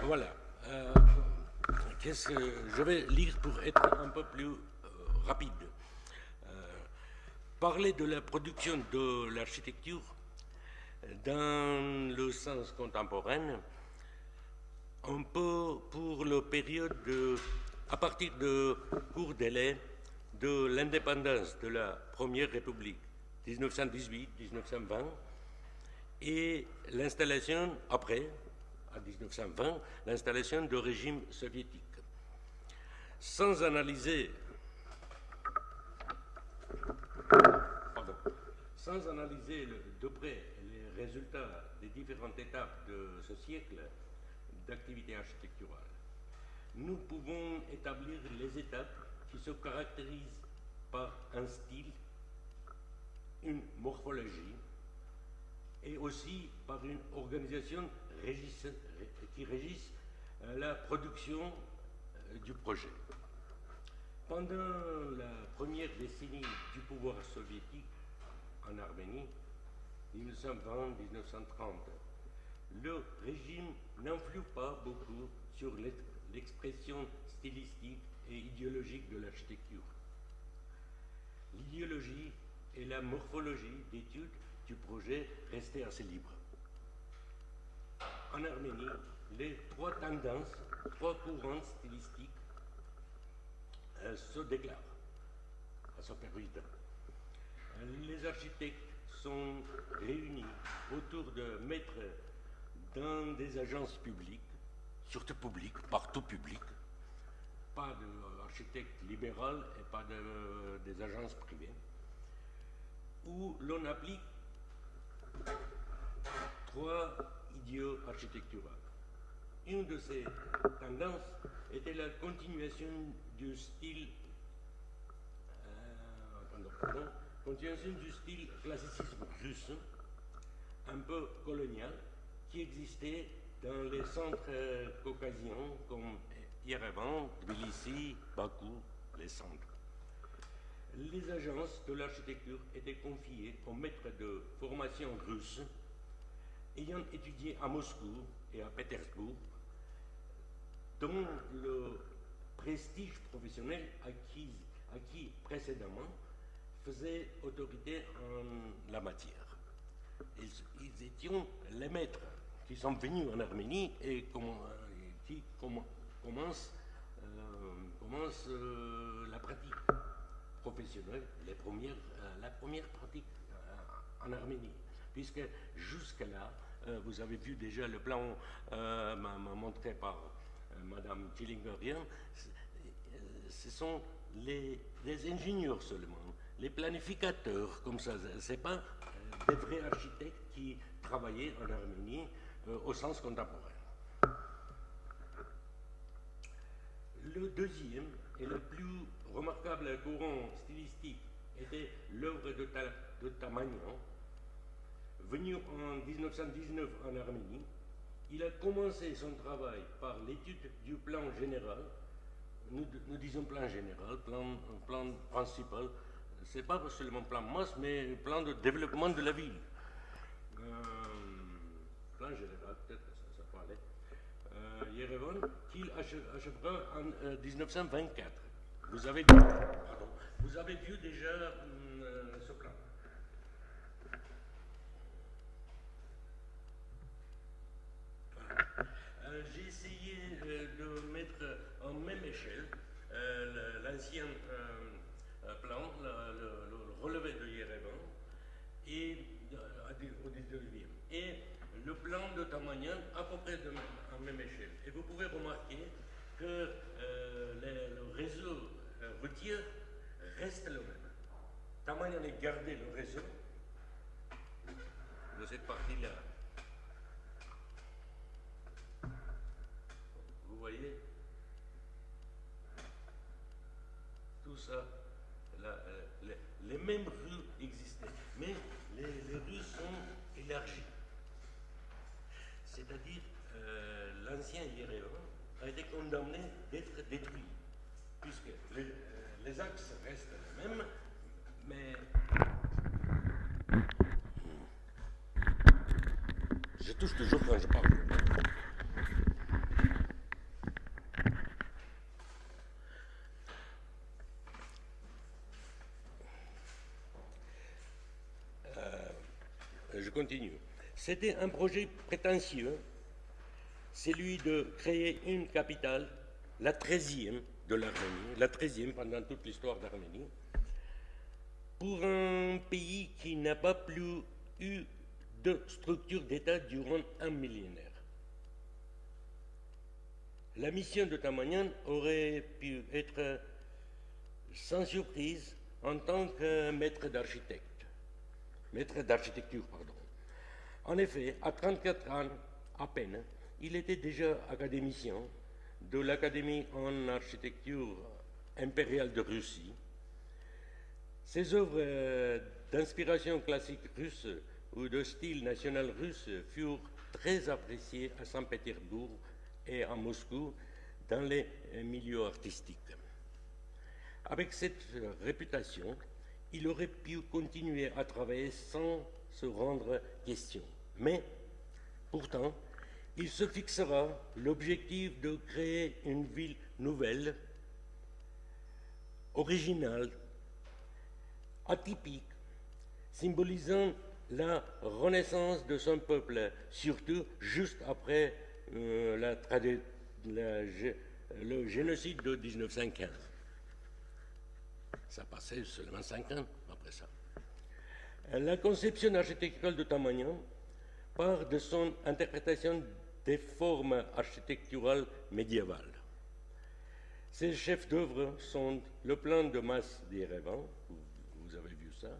Voilà. Qu'est-ce que je vais lire pour être un peu plus rapide. Parler de la production de l'architecture dans le sens contemporain, on peut, pour la période à partir de court délai de l'indépendance de la Première République, 1918-1920, et l'installation, après, à 1920, l'installation du régime soviétique. Sans analyser de près les résultats des différentes étapes de ce siècle d'activité architecturale, nous pouvons établir les étapes qui se caractérisent par un style, une morphologie et aussi par une organisation qui régisse la production du projet. Pendant la première décennie du pouvoir soviétique en Arménie, 1920-1930, le régime n'influe pas beaucoup sur l'expression stylistique et idéologique de l'architecture. L'idéologie et la morphologie d'étude du projet restaient assez libres. En Arménie, les trois tendances, trois courants stylistiques se déclarent à ce période. Les architectes sont réunis autour de maîtres dans des agences publiques, surtout publiques, partout publiques, pas d'architectes libéraux et pas des agences privées, où l'on applique trois idéaux architecturaux. Une de ces tendances était la continuation du style classicisme russe, un peu colonial, qui existait dans les centres caucasiens comme Yerevan, Tbilissi, Bakou, les centres. Les agences de l'architecture étaient confiées aux maîtres de formation russes ayant étudié à Moscou et à Pétersbourg, dont le prestige professionnel acquis précédemment faisait autorité en la matière. Ils étaient les maîtres qui sont venus en Arménie et qui commencent la pratique professionnelle, la première pratique en Arménie. Puisque jusque-là, vous avez vu déjà le plan montré par Madame Tillingerian, ce sont les ingénieurs seulement, les planificateurs comme ça. Ce n'est pas des vrais architectes qui travaillaient en Arménie au sens contemporain. Le deuxième et le plus remarquable courant stylistique était l'œuvre de Tamanian, venu en 1919 en Arménie. Il a commencé son travail par l'étude du plan général. Nous disons plan général, plan principal. Ce n'est pas seulement plan masse, mais plan de développement de la ville. Plan général, peut-être ça peut aller. Yerevan, qu'il achèvera en 1924. Vous avez vu déjà ce plan. J'ai essayé de mettre en même échelle l'ancien plan, le relevé de Yerevan et, au 19e, et le plan de Tamanian à peu près en même échelle. Et vous pouvez remarquer que le réseau routier reste le même. Tamanian a gardé le réseau de cette partie-là. Vous voyez, tout ça, les mêmes rues existaient, mais les rues sont élargies. C'est-à-dire, l'ancien Yerevan a été condamné d'être détruit, puisque les axes restent les mêmes, mais je touche toujours quand je parle. Je continue. C'était un projet prétentieux, celui de créer une capitale, la 13e de l'Arménie, la 13e pendant toute l'histoire d'Arménie, pour un pays qui n'a pas plus eu de structure d'État durant un millénaire. La mission de Tamanyan aurait pu être sans surprise en tant que maître d'architecture, pardon. En effet, à 34 ans à peine, il était déjà académicien de l'Académie en architecture impériale de Russie. Ses œuvres d'inspiration classique russe ou de style national russe furent très appréciées à Saint-Pétersbourg et à Moscou dans les milieux artistiques. Avec cette réputation, il aurait pu continuer à travailler sans se rendre question. Mais, pourtant, il se fixera l'objectif de créer une ville nouvelle, originale, atypique, symbolisant la renaissance de son peuple, surtout juste après le génocide de 1915. Ça passait seulement 5 ans après ça. La conception architecturale de Tamanyan part de son interprétation des formes architecturales médiévales. Ses chefs d'œuvre sont le plan de masse d'Yerevan, vous avez vu ça,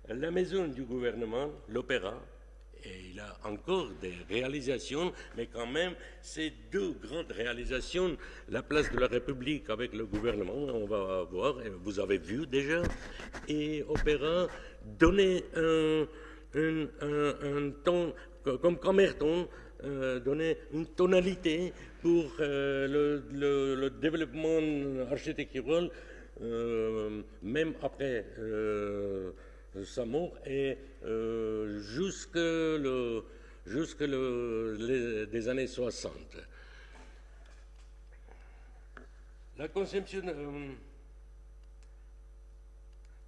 la maison du gouvernement, l'opéra, et il a encore des réalisations, mais quand même, ces deux grandes réalisations, la place de la République avec le gouvernement, on va voir, et vous avez vu déjà, et opéra, donner un ton, comme Camerton, donner une tonalité pour le développement architectural, même après sa mort, et jusque des années 60. La conception...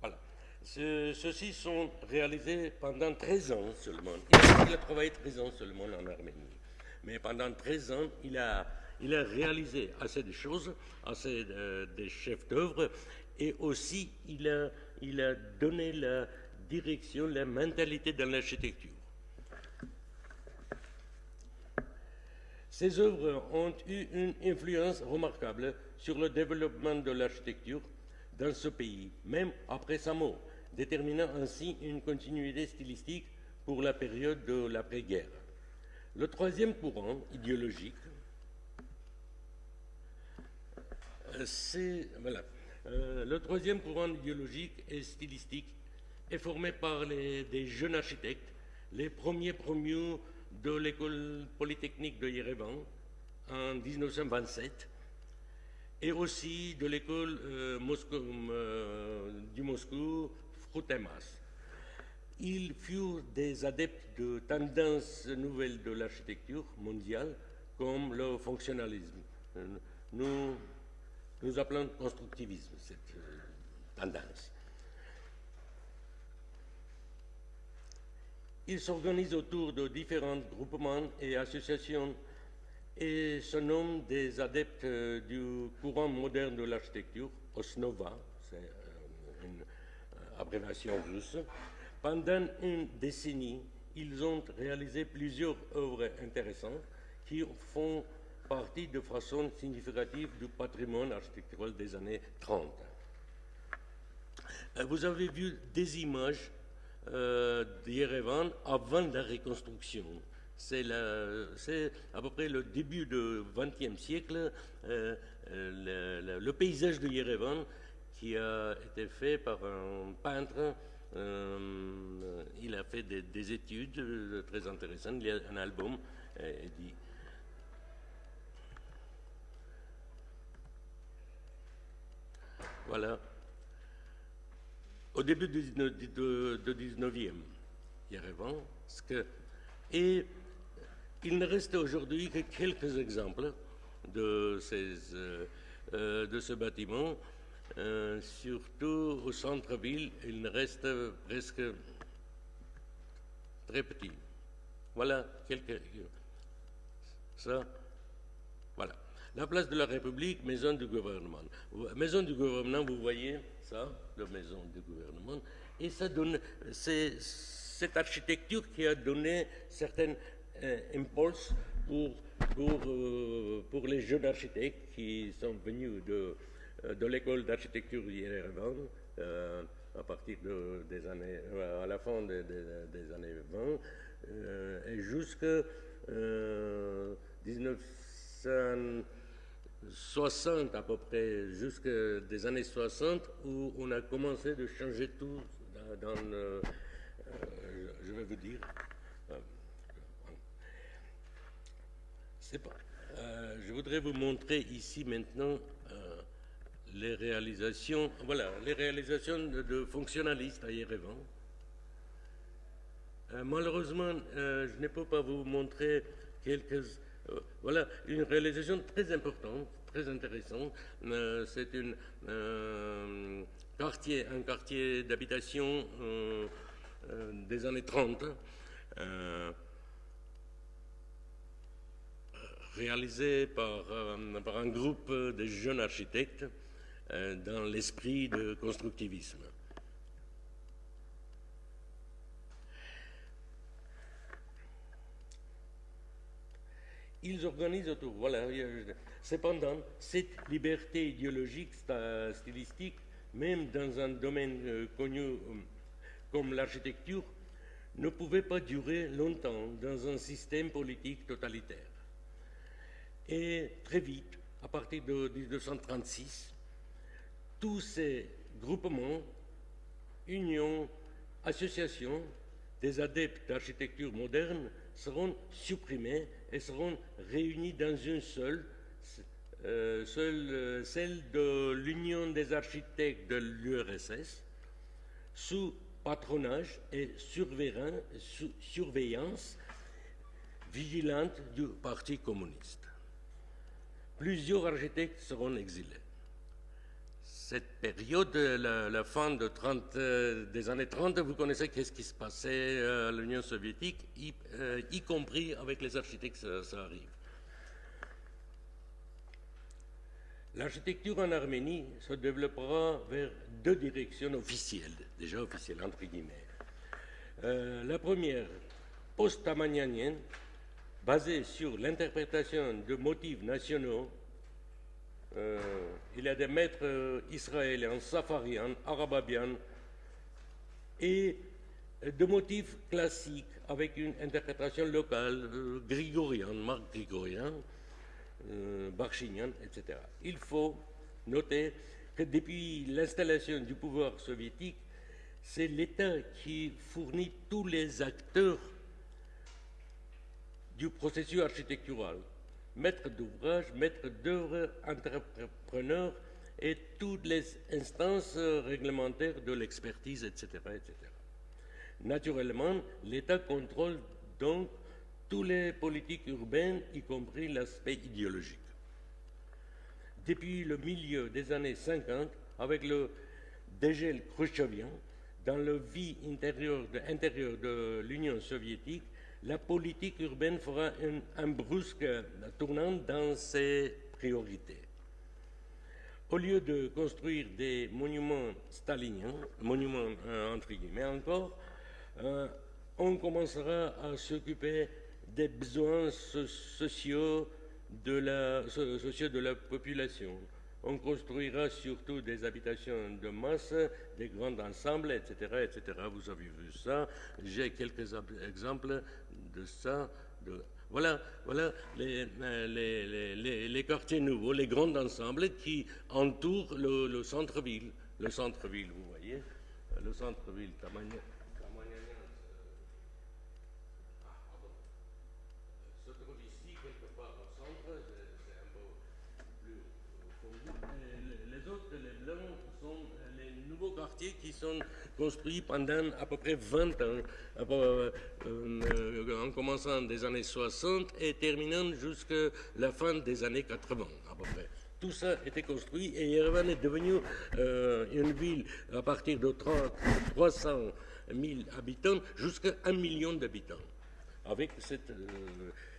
voilà. Ceux-ci sont réalisés pendant 13 ans seulement. Il a travaillé 13 ans seulement en Arménie. Mais pendant 13 ans, il a réalisé assez de choses, assez des chefs d'œuvre, et aussi il a donné la direction, la mentalité dans l'architecture. Ces œuvres ont eu une influence remarquable sur le développement de l'architecture dans ce pays, même après sa mort, déterminant ainsi une continuité stylistique pour la période de l'après-guerre. Le troisième courant idéologique, le troisième courant idéologique et stylistique est formé par des jeunes architectes, les premiers promus de l'école polytechnique de Yerevan en 1927 et aussi de l'école du Moscou Frutemas. Ils furent des adeptes de tendances nouvelles de l'architecture mondiale comme le fonctionnalisme. Nous appelons constructivisme cette tendance. Ils s'organisent autour de différents groupements et associations et se nomment des adeptes du courant moderne de l'architecture, Osnova, c'est une abréviation russe. Pendant une décennie, ils ont réalisé plusieurs œuvres intéressantes qui font partie de façon significative du patrimoine architectural des années 30. Vous avez vu des images d'Yerevan avant la reconstruction. C'est à peu près le début du XXe siècle, le paysage de Yerevan qui a été fait par un peintre. Il a fait des études très intéressantes. Il y a un album dit. Voilà. Au début du 19e, Yerevan. Et il ne reste aujourd'hui que quelques exemples de ce bâtiment. Surtout au centre-ville, il ne reste presque très petit. Voilà ça. Voilà. La place de la République, maison du gouvernement. Maison du gouvernement, vous voyez ça, la maison du gouvernement, et ça donne, c'est cette architecture qui a donné certains impulses pour les jeunes architectes qui sont venus de l'école d'architecture d'Yerevan à partir des années, à la fin des années 20 et jusqu'à 1960 à peu près, jusqu'à des années 60 où on a commencé de changer tout dans je vais vous dire. Je voudrais vous montrer ici maintenant les réalisations, voilà, les réalisations de fonctionnalistes à Yerevan. Malheureusement, je ne peux pas vous montrer voilà, une réalisation très importante, très intéressante. C'est un quartier d'habitation des années 30, réalisé par un groupe de jeunes architectes dans l'esprit de constructivisme. Ils organisent autour, voilà. Cependant, cette liberté idéologique, stylistique, même dans un domaine connu comme l'architecture, ne pouvait pas durer longtemps dans un système politique totalitaire. Et très vite, à partir de 1936, tous ces groupements, unions, associations des adeptes d'architecture moderne seront supprimés et seront réunis dans une seule, celle de l'Union des architectes de l'URSS, sous patronage et surveillance vigilante du Parti communiste. Plusieurs architectes seront exilés. Cette période, la fin des années 30, vous connaissez qu'est-ce qui se passait à l'Union soviétique, y compris avec les architectes, ça arrive. L'architecture en Arménie se développera vers deux directions officielles, déjà officielles entre guillemets. La première, post-tamanianienne, basée sur l'interprétation de motifs nationaux. Il y a des maîtres israéliens, safariens, arababiens et de motifs classiques avec une interprétation locale, grigorienne, Marc Grigorien, Barchinian, etc. Il faut noter que depuis l'installation du pouvoir soviétique, c'est l'État qui fournit tous les acteurs du processus architectural, maître d'ouvrage, maître d'œuvre, entrepreneur et toutes les instances réglementaires de l'expertise, etc., etc. Naturellement, l'État contrôle donc toutes les politiques urbaines, y compris l'aspect idéologique. Depuis le milieu des années 50, avec le dégel khrouchtchevien, dans la vie intérieure de l'Union soviétique, la politique urbaine fera un brusque tournant dans ses priorités. Au lieu de construire des monuments staliniens, monuments entre guillemets encore, on commencera à s'occuper des besoins sociaux de la population. On construira surtout des habitations de masse, des grands ensembles, etc., etc. Vous avez vu ça. J'ai quelques exemples de ça. Voilà les quartiers nouveaux, les grands ensembles qui entourent le centre-ville. Le centre-ville, vous voyez, le centre-ville tamanianien se trouve ici quelque part au centre. C'est un peu plus Les autres, les blancs, sont les nouveaux quartiers qui sont construits pendant à peu près 20 ans, en commençant des années 60 et terminant jusqu'à la fin des années 80 à peu près. Tout ça était construit et Yerevan est devenu une ville à partir de 300 000 habitants jusqu'à 1 million d'habitants, avec cette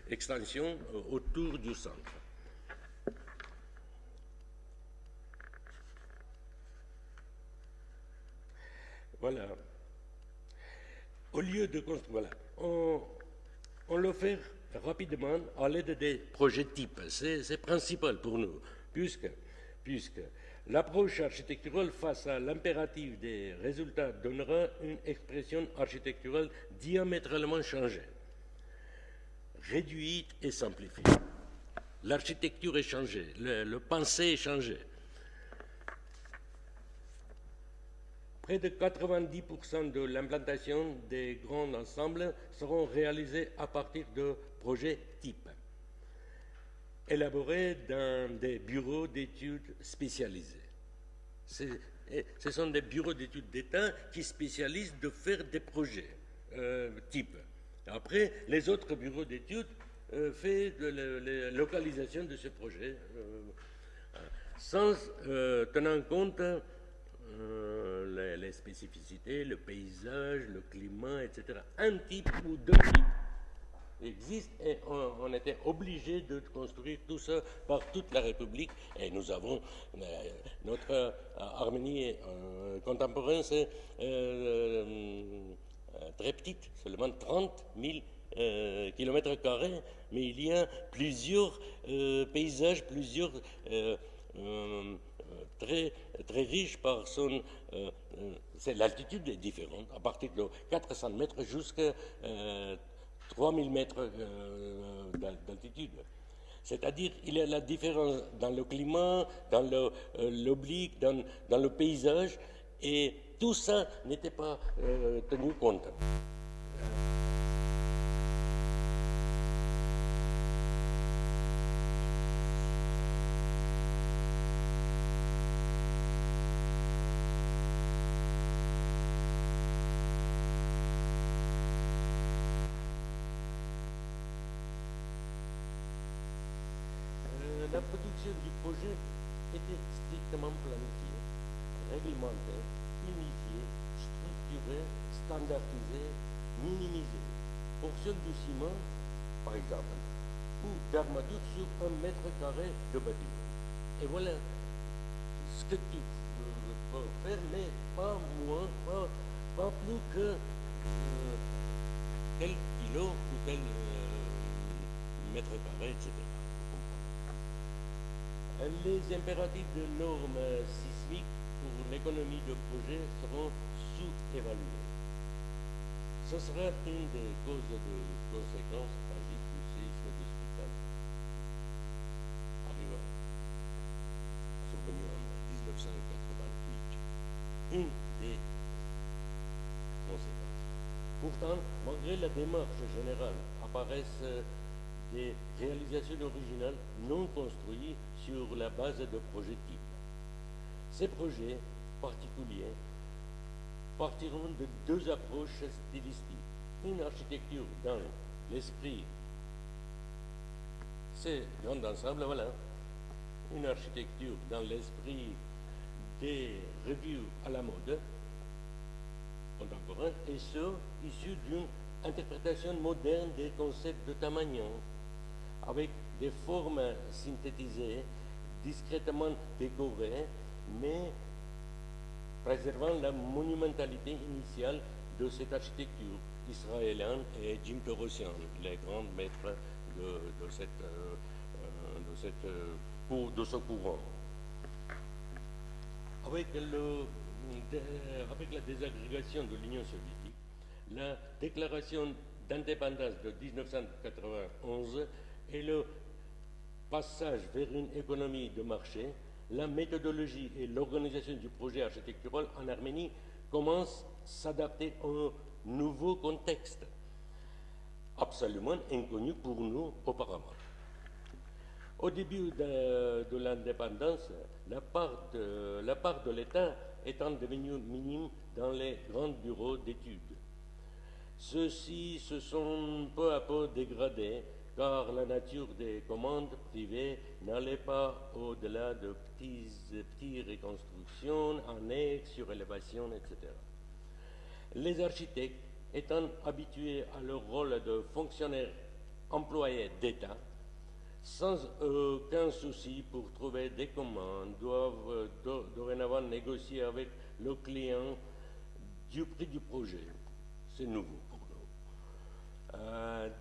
extension autour du centre. Voilà. Au lieu de construire, voilà, on le fait rapidement à l'aide des projets types. C'est principal pour nous, puisque l'approche architecturale face à l'impératif des résultats donnera une expression architecturale diamétralement changée, réduite et simplifiée. L'architecture est changée, le pensée est changé. Près de 90% de l'implantation des grands ensembles seront réalisés à partir de projets types, élaborés dans des bureaux d'études spécialisés. Ce sont des bureaux d'études d'État qui spécialisent de faire des projets types. Après, les autres bureaux d'études font la localisation de ce projet, sans tenir compte les spécificités, le paysage, le climat, etc. Un type ou deux types existent et on était obligé de construire tout ça par toute la République. Et nous avons notre Arménie contemporaine, c'est très petite, seulement 30 000 kilomètres carrés, mais il y a plusieurs paysages, plusieurs très riche par son... l'altitude est différente, à partir de 400 mètres jusqu'à 3000 mètres d'altitude. C'est-à-dire il y a la différence dans le climat, dans l'oblique, dans le paysage, et tout ça n'était pas tenu compte. La production du projet était strictement planifiée, réglementée, unifiée, structurée, standardisée, minimisée. Portion du ciment, par exemple, ou d'armature sur 1 mètre carré de bâtiment. Et voilà ce que tu peux faire, mais pas moins, pas plus que tel kilo ou tel mètre carré, etc. Les impératifs de normes sismiques pour l'économie de projet seront sous-évalués. Ce sera une des causes de conséquences tragiques du séisme de Spital, survenu en 1988. Une des conséquences. Pourtant, malgré la démarche générale, apparaissent des réalisations originales non construites sur la base de projets types. Ces projets particuliers partiront de deux approches stylistiques. Une architecture dans l'esprit, c'est grand ensemble, voilà. Une architecture dans l'esprit des revues à la mode contemporaine, et ce, issu d'une interprétation moderne des concepts de Tamagnon, avec des formes synthétisées, discrètement décorées, mais préservant la monumentalité initiale de cette architecture israélienne et Jim Torosian, les grands maîtres de ce courant. Avec la désagrégation de l'Union soviétique, la déclaration d'indépendance de 1991 et le passage vers une économie de marché, la méthodologie et l'organisation du projet architectural en Arménie commencent à s'adapter au nouveau contexte, absolument inconnu pour nous auparavant. Au début de l'indépendance, la part de l'État étant devenue minime dans les grands bureaux d'études. Ceux-ci se sont peu à peu dégradés car la nature des commandes privées n'allait pas au-delà de petites reconstructions, annexes, surélévations, etc. Les architectes, étant habitués à leur rôle de fonctionnaires employés d'État, sans aucun souci pour trouver des commandes, doivent dorénavant négocier avec le client du prix du projet. C'est nouveau pour nous.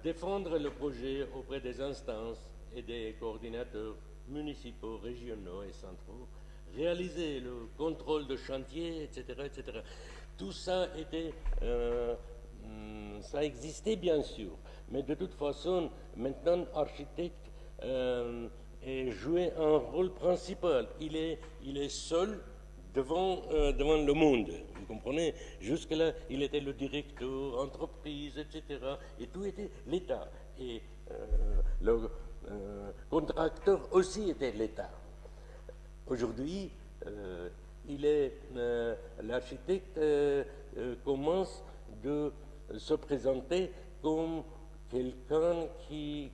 Défendre le projet auprès des instances et des coordinateurs municipaux, régionaux et centraux, réaliser le contrôle de chantier, etc., etc. Tout ça ça existait bien sûr, mais de toute façon, maintenant, architecte jouait un rôle principal. Il est seul devant le monde, vous comprenez? Jusque-là, il était le directeur, entreprise, etc. Et tout était l'État. Et le contracteur aussi était l'État. Aujourd'hui, l'architecte commence de se présenter comme quelqu'un qui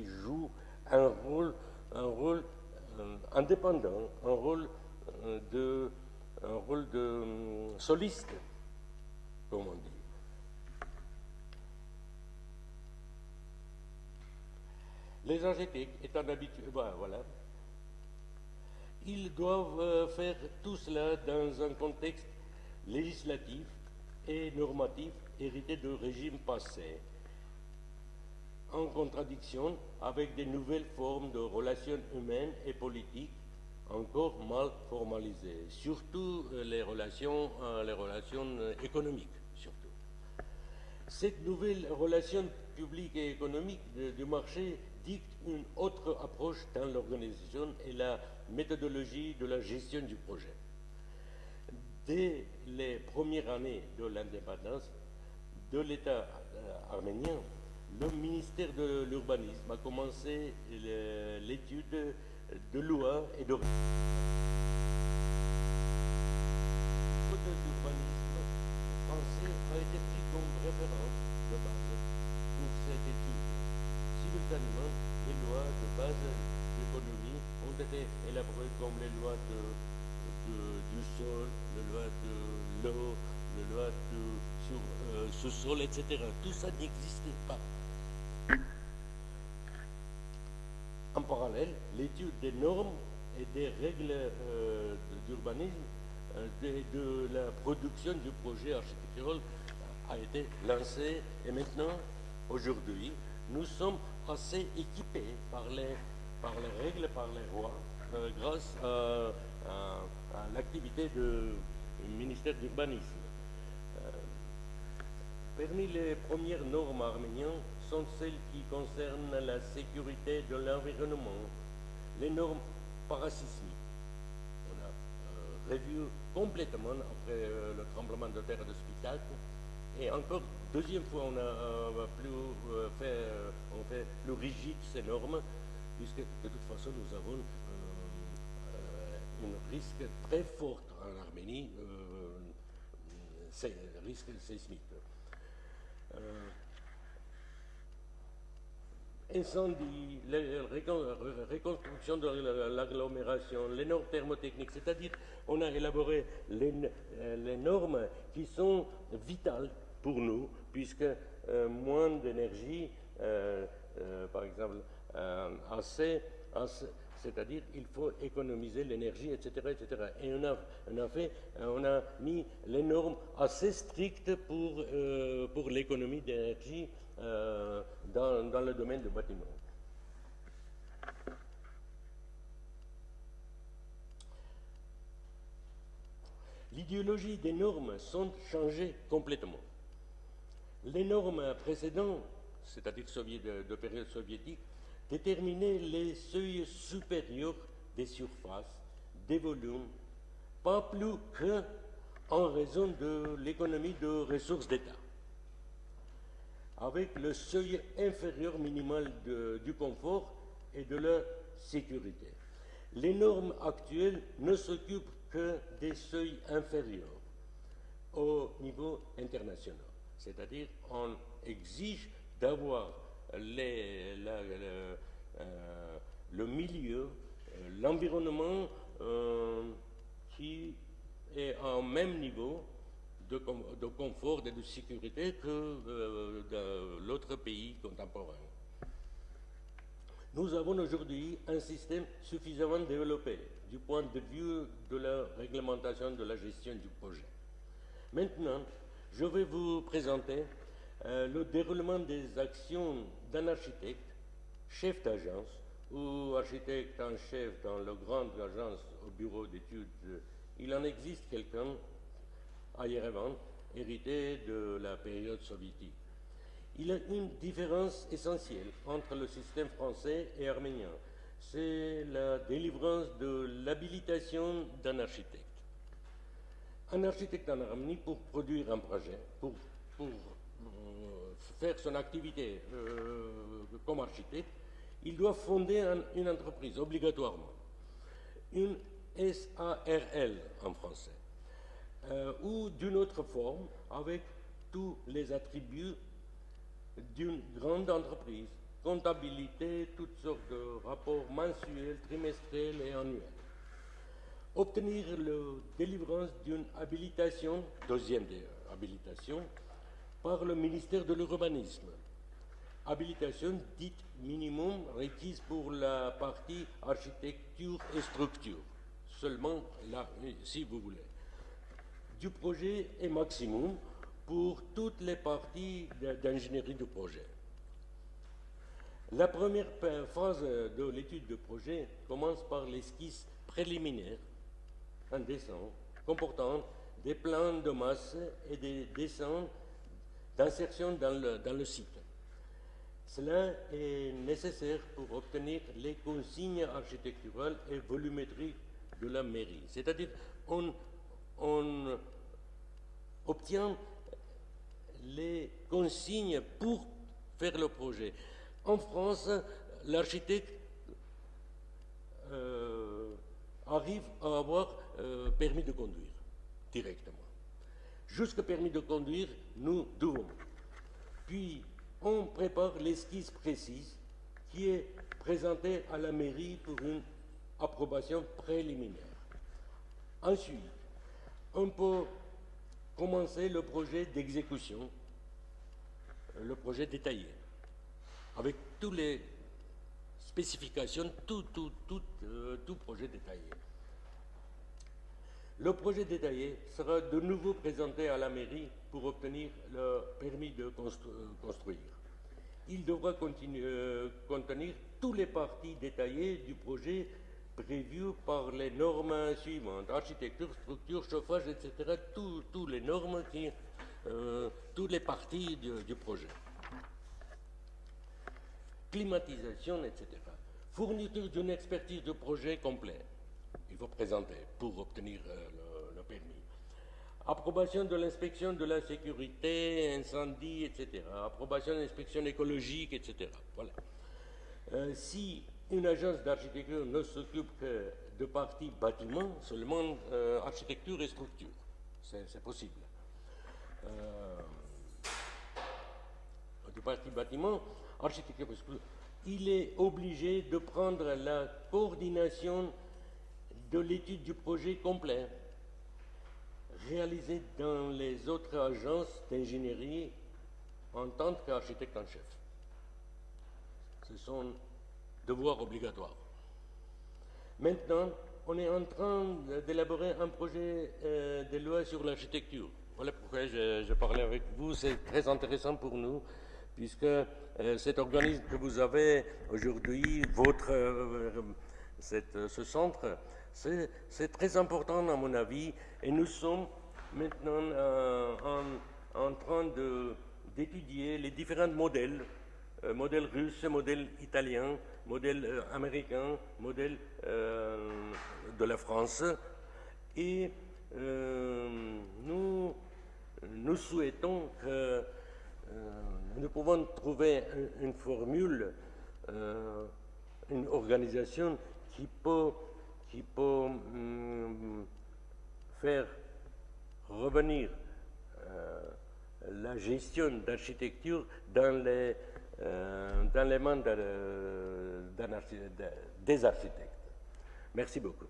joue un rôle indépendant, un rôle de soliste, comme on dit. Les architectes étant habitués, voilà, ils doivent faire tout cela dans un contexte législatif et normatif hérité de régimes passés, en contradiction avec de nouvelles formes de relations humaines et politiques encore mal formalisées, surtout les relations économiques. Surtout. Cette nouvelle relation publique et économique du marché dicte une autre approche dans l'organisation et la méthodologie de la gestion du projet. Dès les premières années de l'indépendance de l'État arménien, le ministère de l'Urbanisme a commencé l'étude de loi et de... Le code de l'urbanisme français a été pris comme référence de base pour cette étude. Simultanément, les lois de base d'économie ont été élaborées comme les lois du sol, les lois de l'eau, les lois sur sous-sol, etc. Tout ça n'existait pas. En parallèle, l'étude des normes et des règles d'urbanisme de la production du projet architectural a été lancée et maintenant, aujourd'hui, nous sommes assez équipés par les règles, par les lois, grâce à l'activité du ministère de l'Urbanisme. Parmi les premières normes arméniennes sont celles qui concernent la sécurité de l'environnement, les normes parasismiques. On a revu complètement après le tremblement de terre de Spitak, et encore deuxième fois on a fait plus rigide ces normes, puisque de toute façon nous avons un risque très fort en Arménie, c'est le risque sismique. Incendie, reconstruction de l'agglomération, les normes thermotechniques, c'est-à-dire on a élaboré les normes qui sont vitales pour nous, puisque moins d'énergie, par exemple, c'est-à-dire il faut économiser l'énergie, etc., etc. Et on a mis les normes assez strictes pour l'économie d'énergie dans le domaine du bâtiment. L'idéologie des normes sont changées complètement. Les normes précédentes, c'est-à-dire de période soviétique, déterminaient les seuils supérieurs des surfaces, des volumes, pas plus qu'en raison de l'économie de ressources d'État. Avec le seuil inférieur minimal du confort et de leur sécurité. Les normes actuelles ne s'occupent que des seuils inférieurs au niveau international. C'est-à-dire on exige d'avoir le milieu, l'environnement qui est au même niveau de confort et de sécurité que de l'autre pays contemporain. Nous avons aujourd'hui un système suffisamment développé du point de vue de la réglementation de la gestion du projet. Maintenant, je vais vous présenter le déroulement des actions d'un architecte, chef d'agence ou architecte en chef dans la grande agence au bureau d'études. Il en existe quelqu'un à Yerevan, hérité de la période soviétique. Il y a une différence essentielle entre le système français et arménien. C'est la délivrance de l'habilitation d'un architecte. Un architecte en Arménie, pour produire un projet, pour faire son activité comme architecte, il doit fonder une entreprise obligatoirement, une SARL en français, ou d'une autre forme avec tous les attributs d'une grande entreprise, comptabilité, toutes sortes de rapports mensuels, trimestriels et annuels. Obtenir la délivrance d'une habilitation, deuxième habilitation, par le ministère de l'Urbanisme. Habilitation dite minimum requise pour la partie architecture et structure, seulement là, si vous voulez, du projet et maximum pour toutes les parties d'ingénierie du projet. La première phase de l'étude de projet commence par l'esquisse préliminaire, un dessin comportant des plans de masse et des dessins d'insertion dans le site. Cela est nécessaire pour obtenir les consignes architecturales et volumétriques de la mairie. C'est-à-dire, on obtient les consignes pour faire le projet. En France, l'architecte arrive à avoir permis de conduire directement. Jusqu'au permis de conduire, nous devons. Puis, on prépare l'esquisse précise qui est présentée à la mairie pour une approbation préliminaire. Ensuite, on peut commencer le projet d'exécution, le projet détaillé, avec toutes les spécifications, tout projet détaillé. Le projet détaillé sera de nouveau présenté à la mairie pour obtenir le permis de construire. Il devra contenir toutes les parties détaillées du projet prévues par les normes suivantes, architecture, structure, chauffage, etc., toutes les normes, toutes les parties du projet. Climatisation, etc. Fourniture d'une expertise de projet complet. Il faut présenter pour obtenir le permis. Approbation de l'inspection de la sécurité, incendie, etc. Approbation de l'inspection écologique, etc. Voilà. Si une agence d'architecture ne s'occupe que de parties bâtiment, seulement architecture et structure, c'est possible. De parties bâtiment, architecture et structure, il est obligé de prendre la coordination de l'étude du projet complet réalisée dans les autres agences d'ingénierie en tant qu'architecte en chef. Ce sont devoirs obligatoires. Maintenant, on est en train d'élaborer un projet de loi sur l'architecture. Voilà pourquoi je parlais avec vous. C'est très intéressant pour nous, puisque cet organisme que vous avez aujourd'hui, ce centre, c'est très important à mon avis, et nous sommes maintenant en train d'étudier les différents modèles, modèle russe, modèle italien, modèle américain, modèle de la France, et nous souhaitons que nous pouvons trouver une formule une organisation qui peut faire revenir la gestion d'architecture dans les mains des architectes. Merci beaucoup.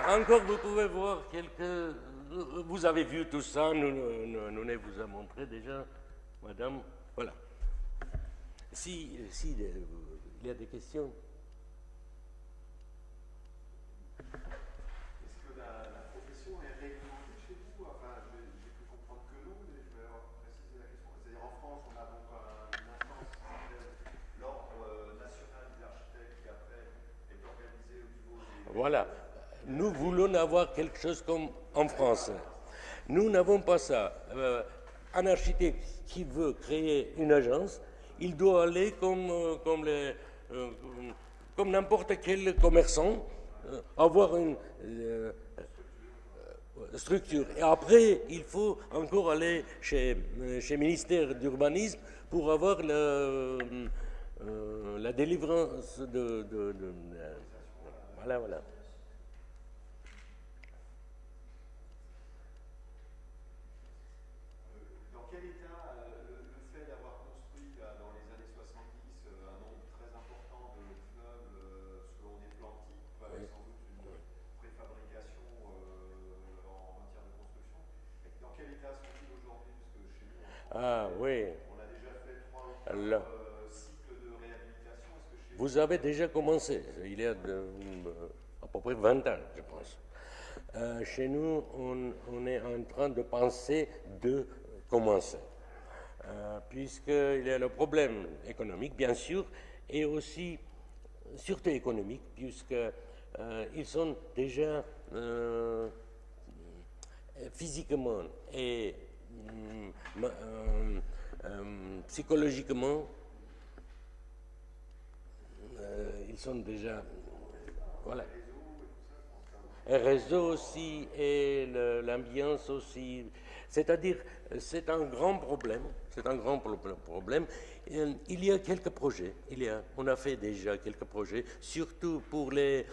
Encore, vous pouvez voir quelques... Vous avez vu tout ça, nous vous a montré déjà, madame. Voilà. Si il y a des questions.
Est-ce que la profession est réglementée chez vous? Enfin, j'ai pu comprendre que non, mais je vais alors préciser la question. C'est-à-dire en France, on a donc une instance qui s'appelle l'Ordre national des architectes qui après est organisé au niveau des...
Voilà. Nous voulons avoir quelque chose comme en France. Nous n'avons pas ça. Un architecte qui veut créer une agence, il doit aller comme n'importe quel commerçant, avoir une structure. Et après, il faut encore aller chez le ministère d'Urbanisme pour avoir la délivrance voilà.
Dans quel état le fait d'avoir construit dans les années 70 un nombre très important d'immeubles selon des plans types, avec sans doute une préfabrication en matière de construction, dans quel état sont-ils aujourd'hui? Parce que chez nous, on a déjà fait 3 ou 4 cycles de réhabilitation. Est-ce que chez
vous avez déjà commencé, il y a à peu près 20 ans, je pense. Chez nous, on est en train de penser de commencer, puisqu'il y a le problème économique, bien sûr, et aussi sûreté économique, puisqu'ils sont déjà physiquement et psychologiquement, ils sont déjà... Voilà. Le réseau aussi et l'ambiance aussi. C'est-à-dire, c'est un grand problème. C'est un grand problème. Il y a quelques projets. On a fait déjà quelques projets, surtout pour les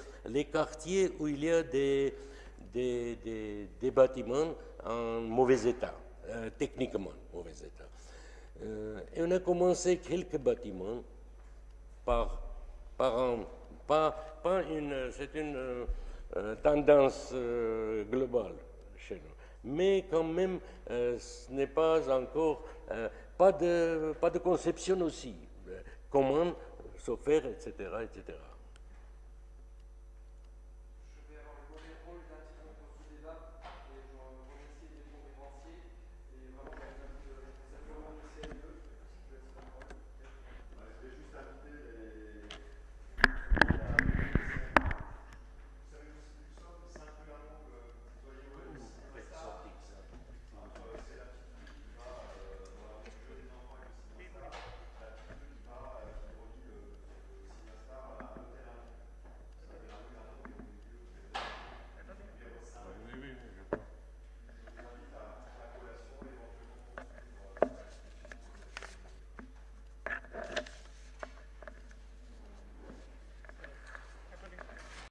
quartiers où il y a des bâtiments en mauvais état, techniquement mauvais état. Et on a commencé quelques bâtiments par an. C'est une tendance globale chez nous. Mais quand même, ce n'est pas encore, pas de conception aussi. Comment se faire, etc., etc.